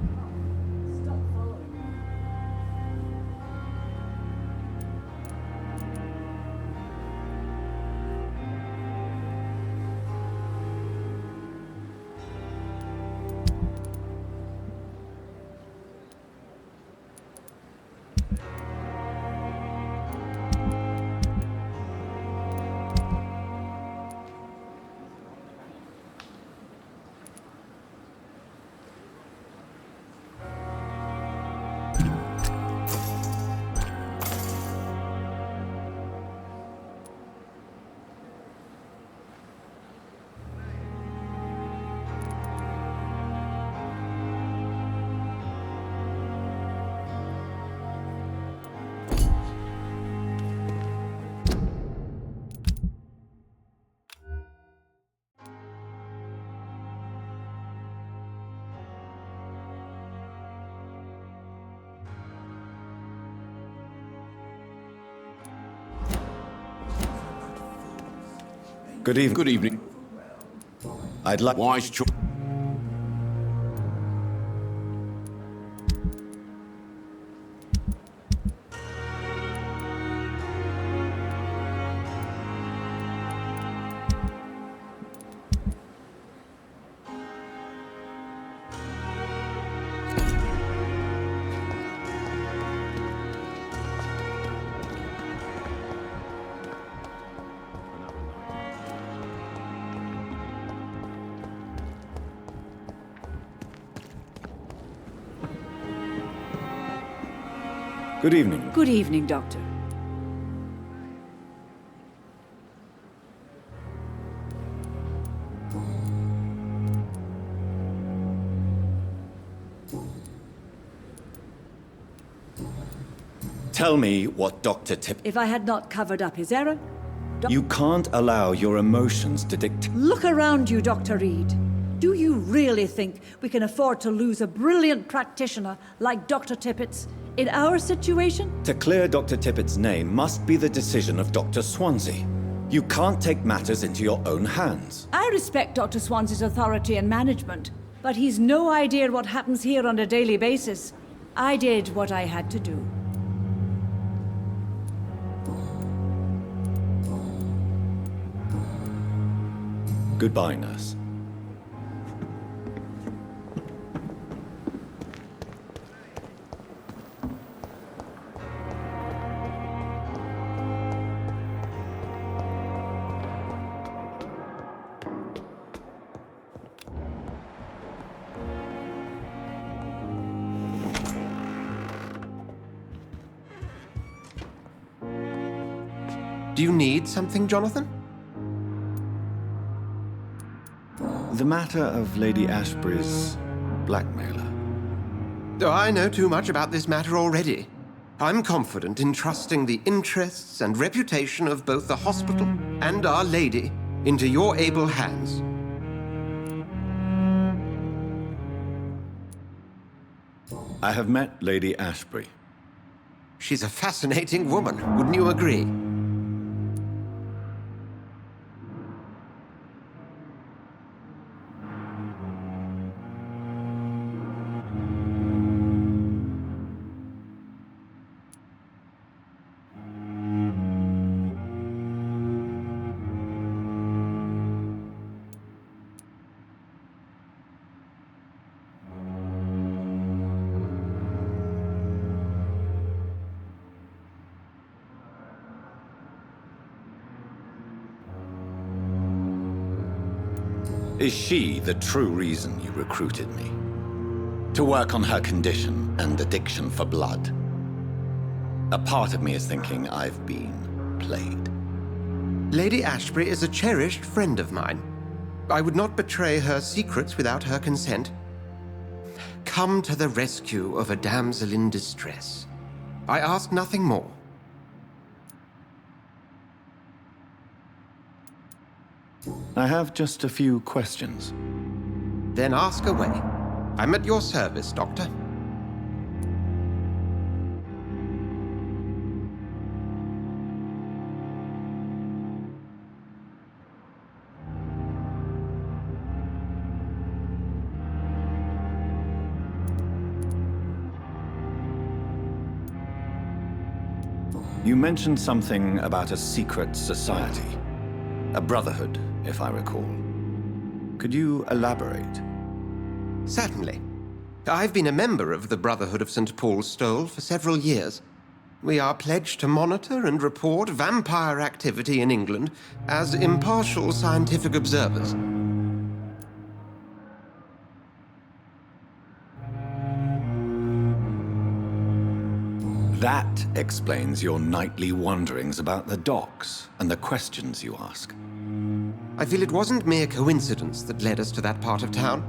Good evening.
Good evening.
I'd like...
Wise choice.
Good evening.
Good evening, Doctor.
Tell me what Dr.
If I had not covered up his error...
You can't allow your emotions to dictate...
Look around you, Dr. Reed. Do you really think we can afford to lose a brilliant practitioner like Dr. Tippett's in our situation?
To clear Dr. Tippett's name must be the decision of Dr. Swonsi. You can't take matters into your own hands.
I respect Dr. Swansea's authority and management, but he's no idea what happens here on a daily basis. I did what I had to do.
Goodbye, nurse.
Do you need something, Jonathan?
The matter of Lady Ashbury's blackmailer.
Oh, I know too much about this matter already. I'm confident in trusting the interests and reputation of both the hospital and Our Lady into your able hands.
I have met Lady Ashbury.
She's a fascinating woman, wouldn't you agree?
Is she the true reason you recruited me? To work on her condition and addiction for blood? A part of me is thinking I've been played.
Lady Ashbury is a cherished friend of mine. I would not betray her secrets without her consent. Come to the rescue of a damsel in distress. I ask nothing more.
I have just a few questions.
Then ask away. I'm at your service, Doctor.
You mentioned something about a secret society. A brotherhood, if I recall. Could you elaborate?
Certainly. I've been a member of the Brotherhood of St. Paul's Stole for several years. We are pledged to monitor and report vampire activity in England as impartial scientific observers.
That explains your nightly wanderings about the docks and the questions you ask.
I feel it wasn't mere coincidence that led us to that part of town.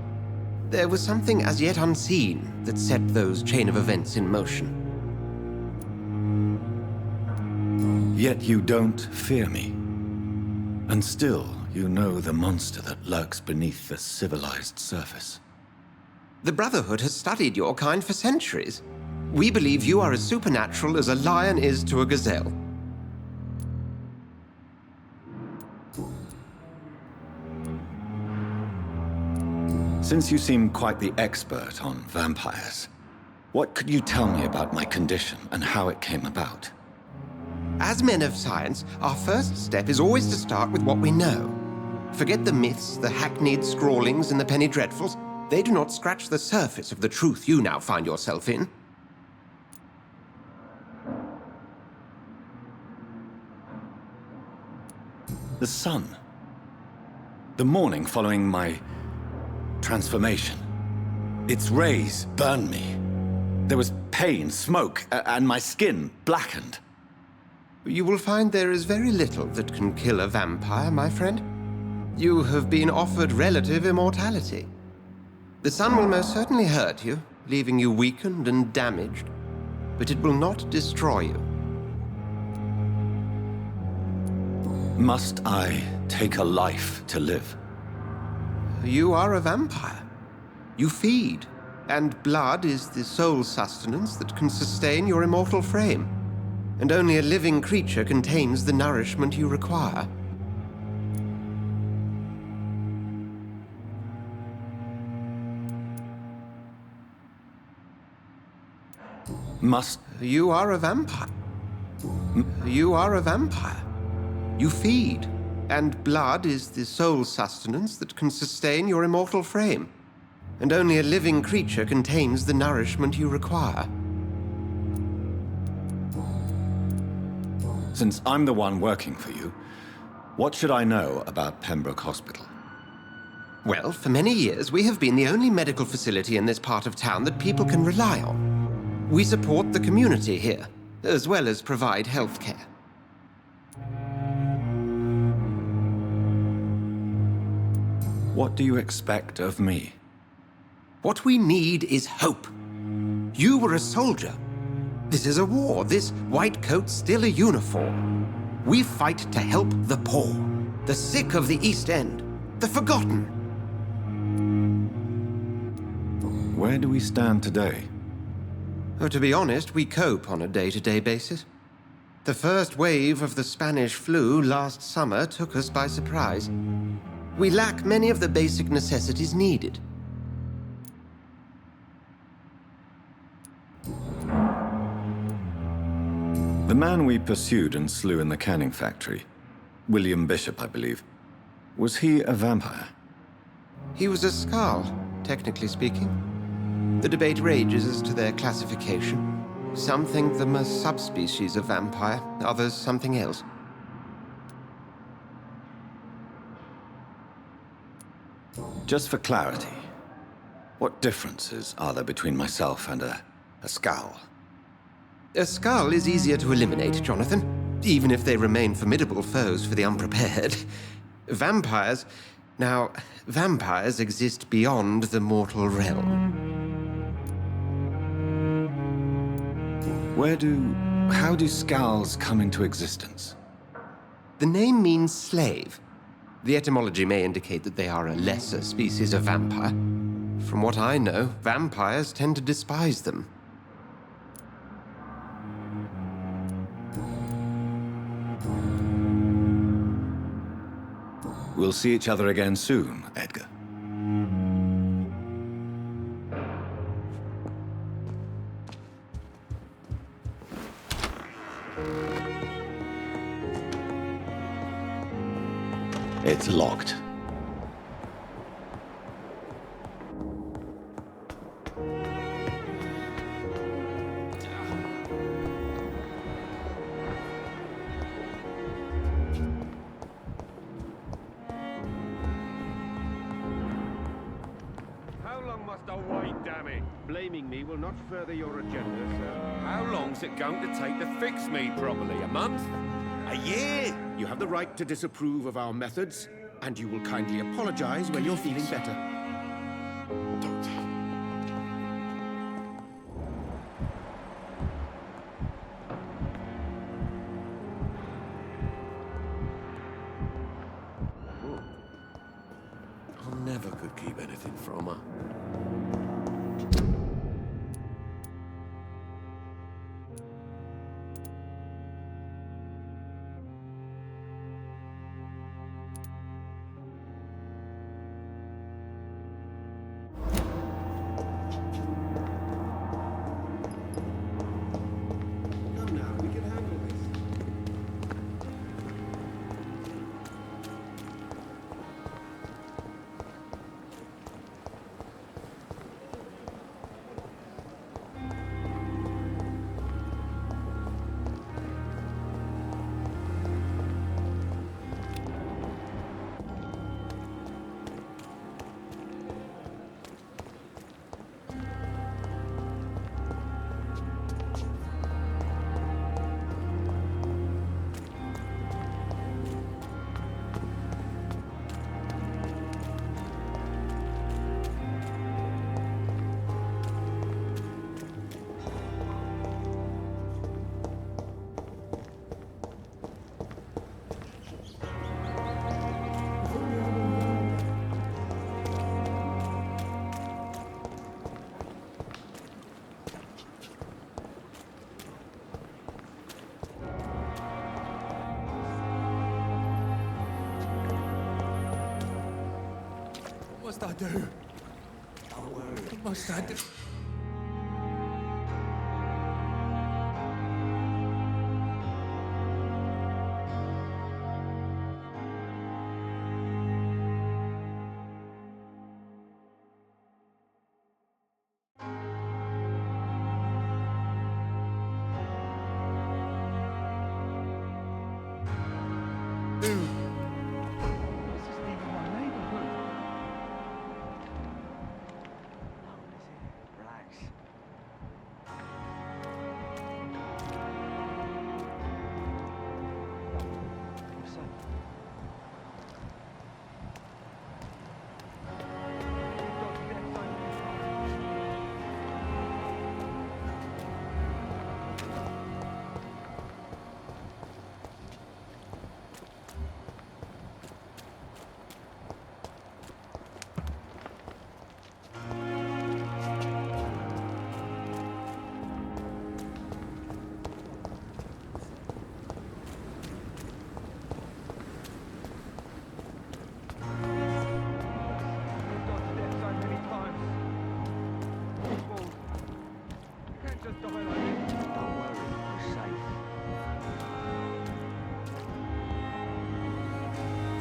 There was something as yet unseen that set those chain of events in motion.
Yet you don't fear me. And still, you know the monster that lurks beneath the civilized surface.
The Brotherhood has studied your kind for centuries. We believe you are as supernatural as a lion is to a gazelle.
Since you seem quite the expert on vampires, what could you tell me about my condition and how it came about?
As men of science, our first step is always to start with what we know. Forget the myths, the hackneyed scrawlings, and the penny dreadfuls. They do not scratch the surface of the truth you now find yourself in.
The sun. The morning following my transformation. Its rays burn me. There was pain, smoke, and my skin blackened.
You will find there is very little that can kill a vampire, my friend. You have been offered relative immortality. The sun will most certainly hurt you, leaving you weakened and damaged, but it will not destroy you.
Must I take a life to live?
You are a vampire. You feed, and blood is the sole sustenance that can sustain your immortal frame. And only a living creature contains the nourishment you require.
Must...
You are a vampire. You are a vampire. You feed, and blood is the sole sustenance that can sustain your immortal frame. And only a living creature contains the nourishment you require.
Since I'm the one working for you, what should I know about Pembroke Hospital?
Well, for many years, we have been the only medical facility in this part of town that people can rely on. We support the community here, as well as provide health care.
What do you expect of me?
What we need is hope. You were a soldier. This is a war. This white coat's still a uniform. We fight to help the poor, the sick of the East End, the forgotten.
Where do we stand today?
Oh, to be honest, we cope on a day-to-day basis. The first wave of the Spanish flu last summer took us by surprise. We lack many of the basic necessities needed.
The man we pursued and slew in the canning factory, William Bishop, I believe, was he a vampire?
He was a Skald, technically speaking. The debate rages as to their classification. Some think them a subspecies of vampire, others something else.
Just for clarity, what differences are there between myself and a Skald?
A Skald is easier to eliminate, Jonathan, even if they remain formidable foes for the unprepared. Vampires... Now, vampires exist beyond the mortal realm.
How do Skalds come into existence?
The name means slave. The etymology may indicate that they are a lesser species of vampire. From what I know, vampires tend to despise them.
We'll see each other again soon, Edgar. It's locked.
Blaming me will not further your agenda, sir. How long's it going to take to fix me properly? A month? A year? You have the right to disapprove of our methods, and you will kindly apologize when you're feeling better.
I never could keep anything from her.
must I do? Don't worry. What must I do?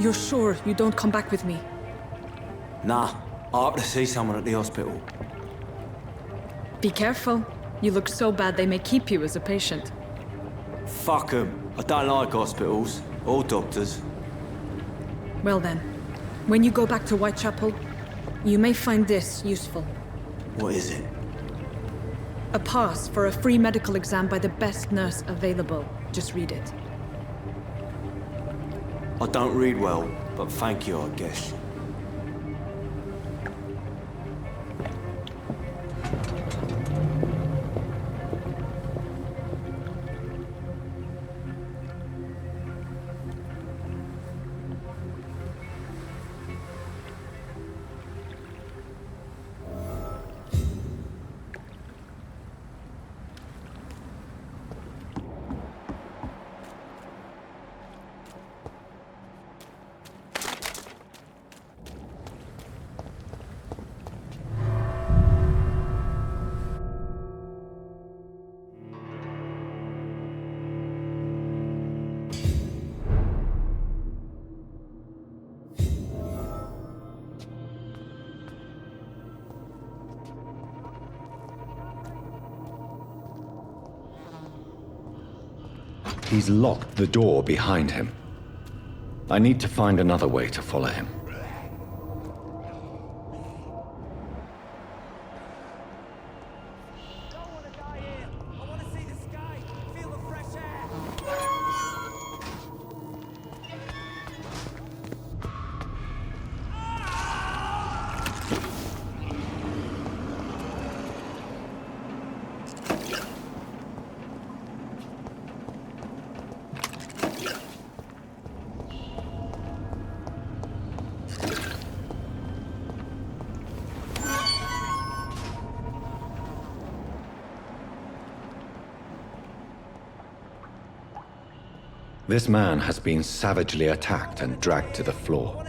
You're sure you don't come back with me?
Nah, I have to see someone at the hospital.
Be careful. You look so bad they may keep you as a patient.
Fuck 'em. I don't like hospitals or doctors.
Well then, when you go back to Whitechapel, you may find this useful.
What is it?
A pass for a free medical exam by the best nurse available. Just read it.
I don't read well, but thank you, I guess.
He's locked the door behind him. I need to find another way to follow him. This man has been savagely attacked and dragged to the floor.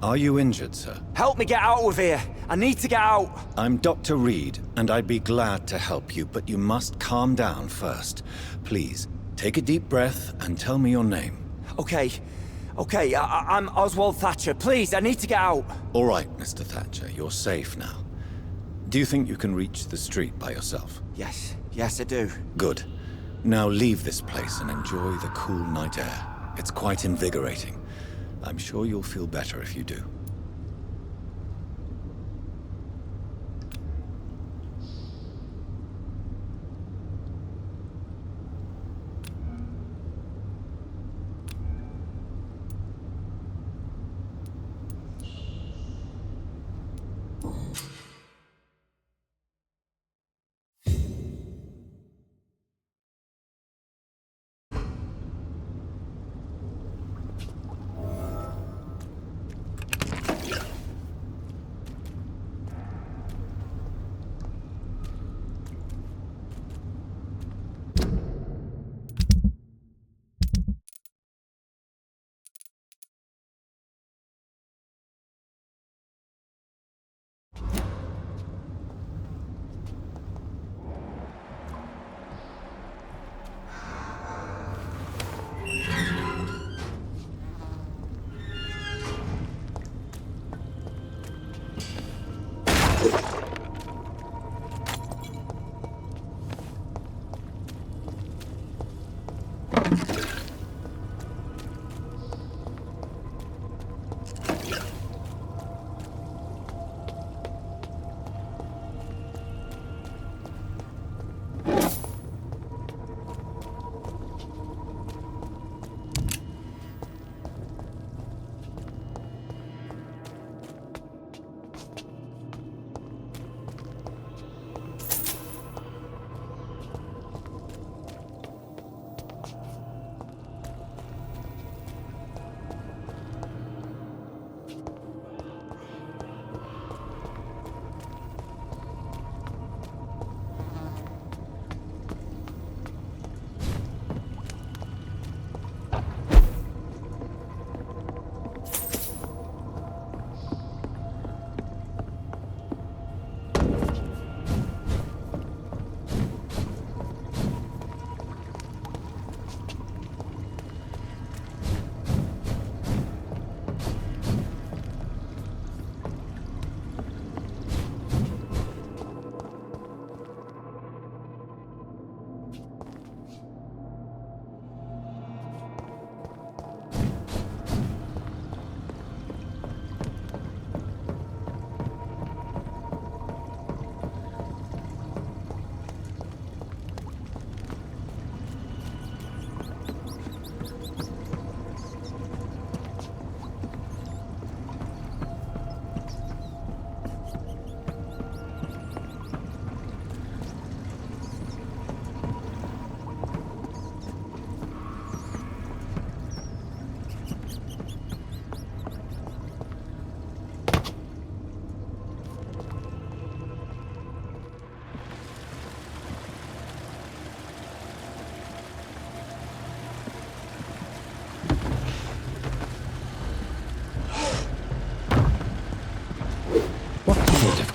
Are you injured, sir?
Help me get out of here. I need to get out.
I'm Dr. Reed, and I'd be glad to help you, but you must calm down first. Please, take a deep breath and tell me your name.
Okay. I'm Oswald Thatcher. Please, I need to get out.
All right, Mr. Thatcher, you're safe now. Do you think you can reach the street by yourself?
Yes, I do.
Good. Now leave this place and enjoy the cool night air. It's quite invigorating. I'm sure you'll feel better if you do.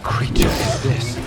creature is this?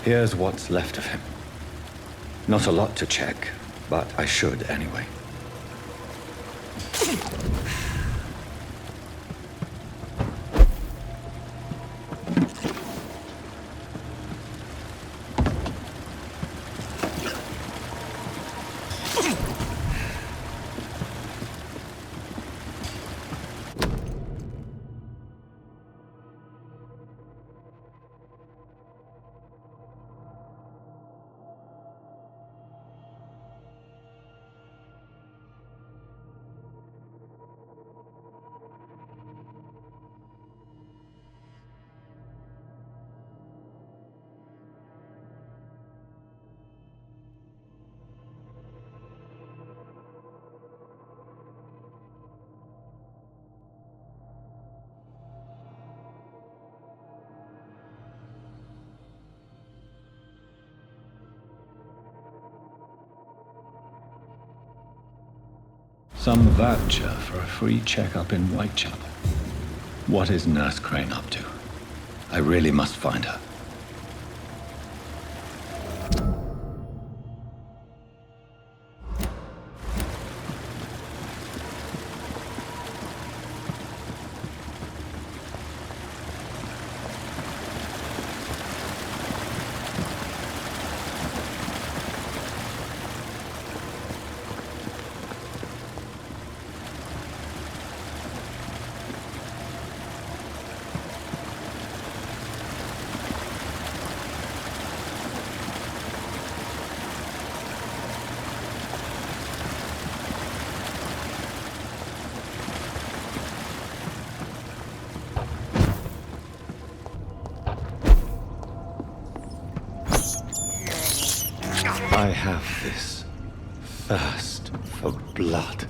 Here's what's left of him. Not a lot to check, but I should anyway.
Some voucher for a free checkup in Whitechapel.
What is Nurse Crane up to? I really must find her. I have this thirst for blood.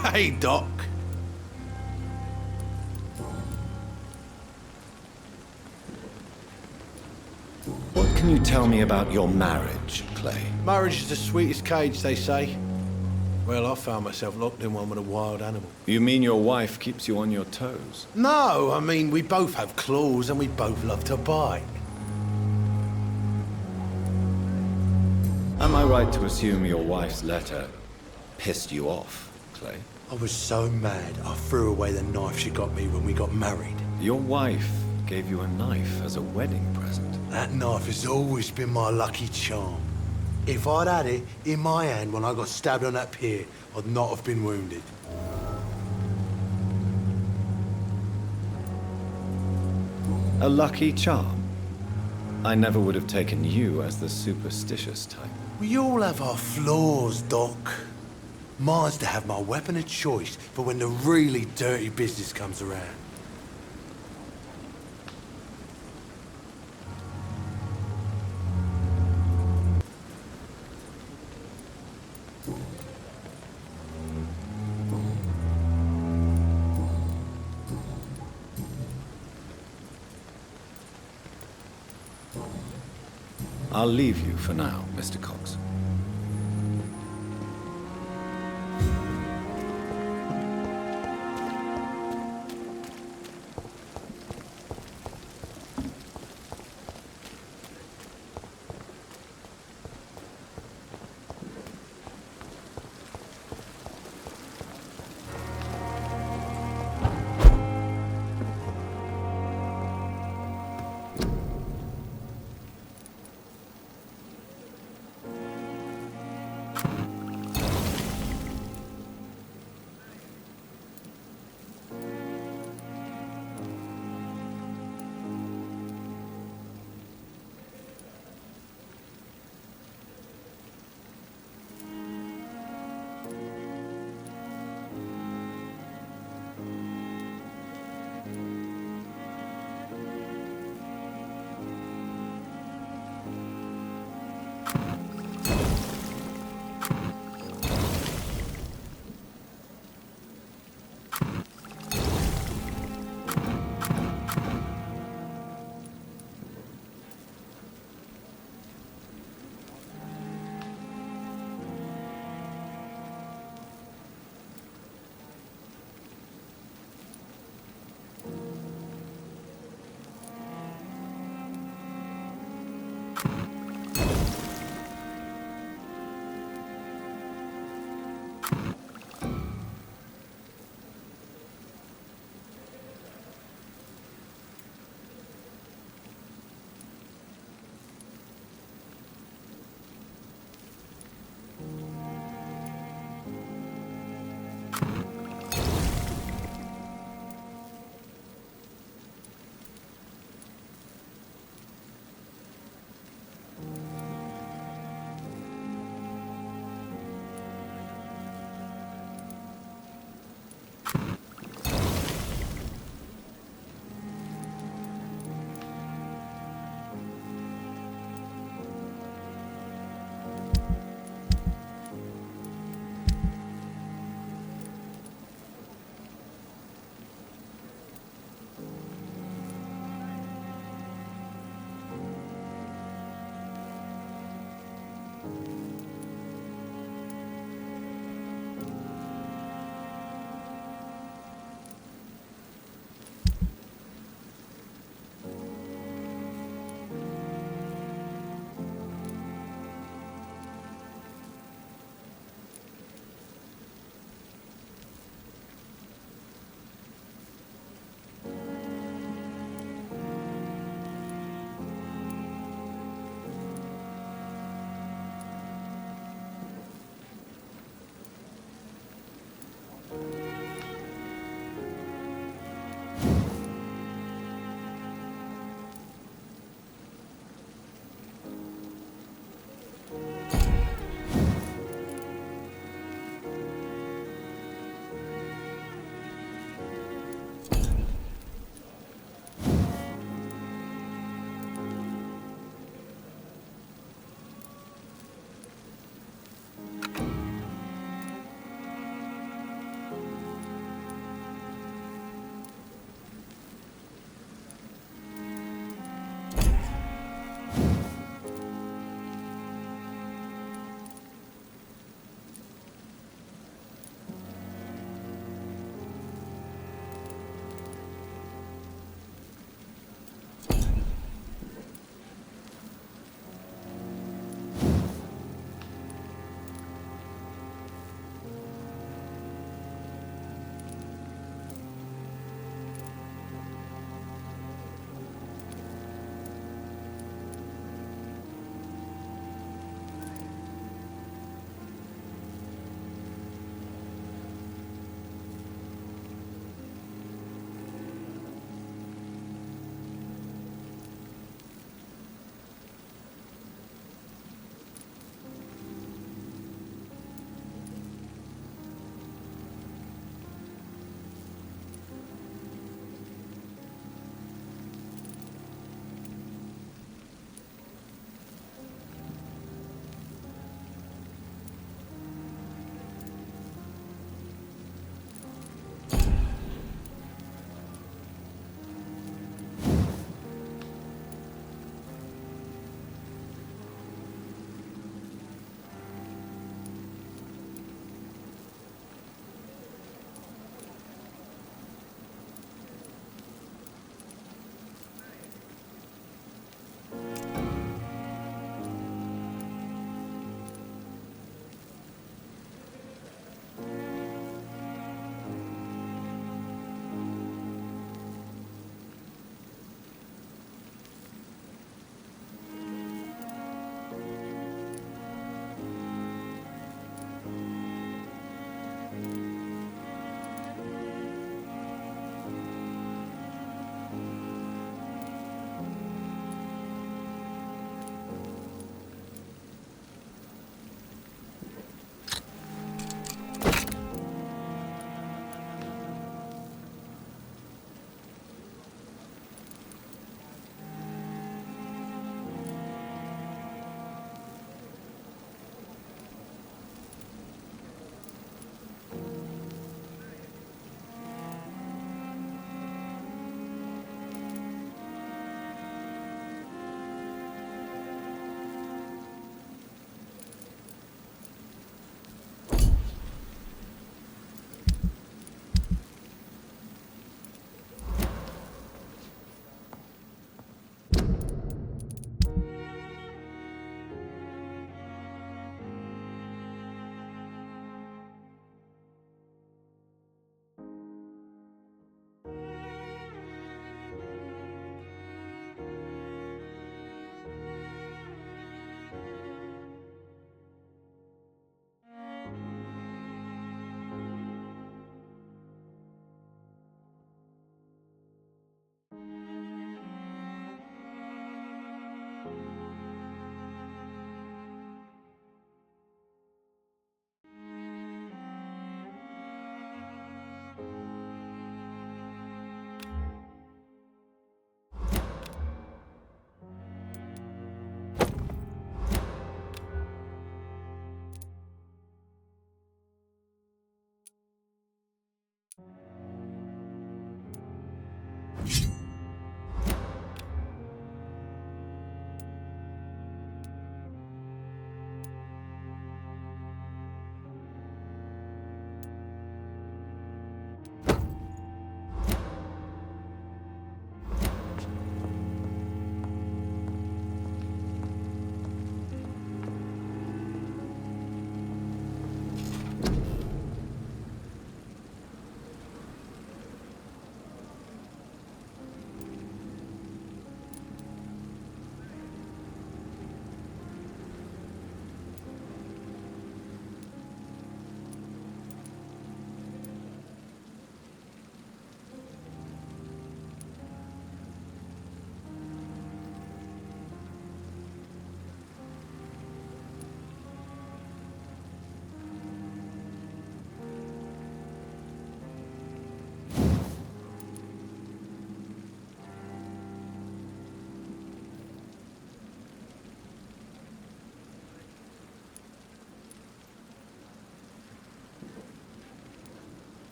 Hey, Doc.
What can you tell me about your marriage, Clay?
Marriage is the sweetest cage, they say. Well, I found myself locked in one with a wild animal.
You mean your wife keeps you on your toes?
No, I mean, we both have claws and we both love to bite.
Am I right to assume your wife's letter pissed you off, Clay?
I was so mad, I threw away the knife she got me when we got married.
Your wife gave you a knife as a wedding present.
That knife has always been my lucky charm. If I'd had it in my hand when I got stabbed on that pier, I'd not have been wounded.
A lucky charm? I never would have taken you as the superstitious type.
We all have our flaws, Doc. Mine's to have my weapon of choice for when the really dirty business comes around.
I'll leave you for now, Mr. Cox.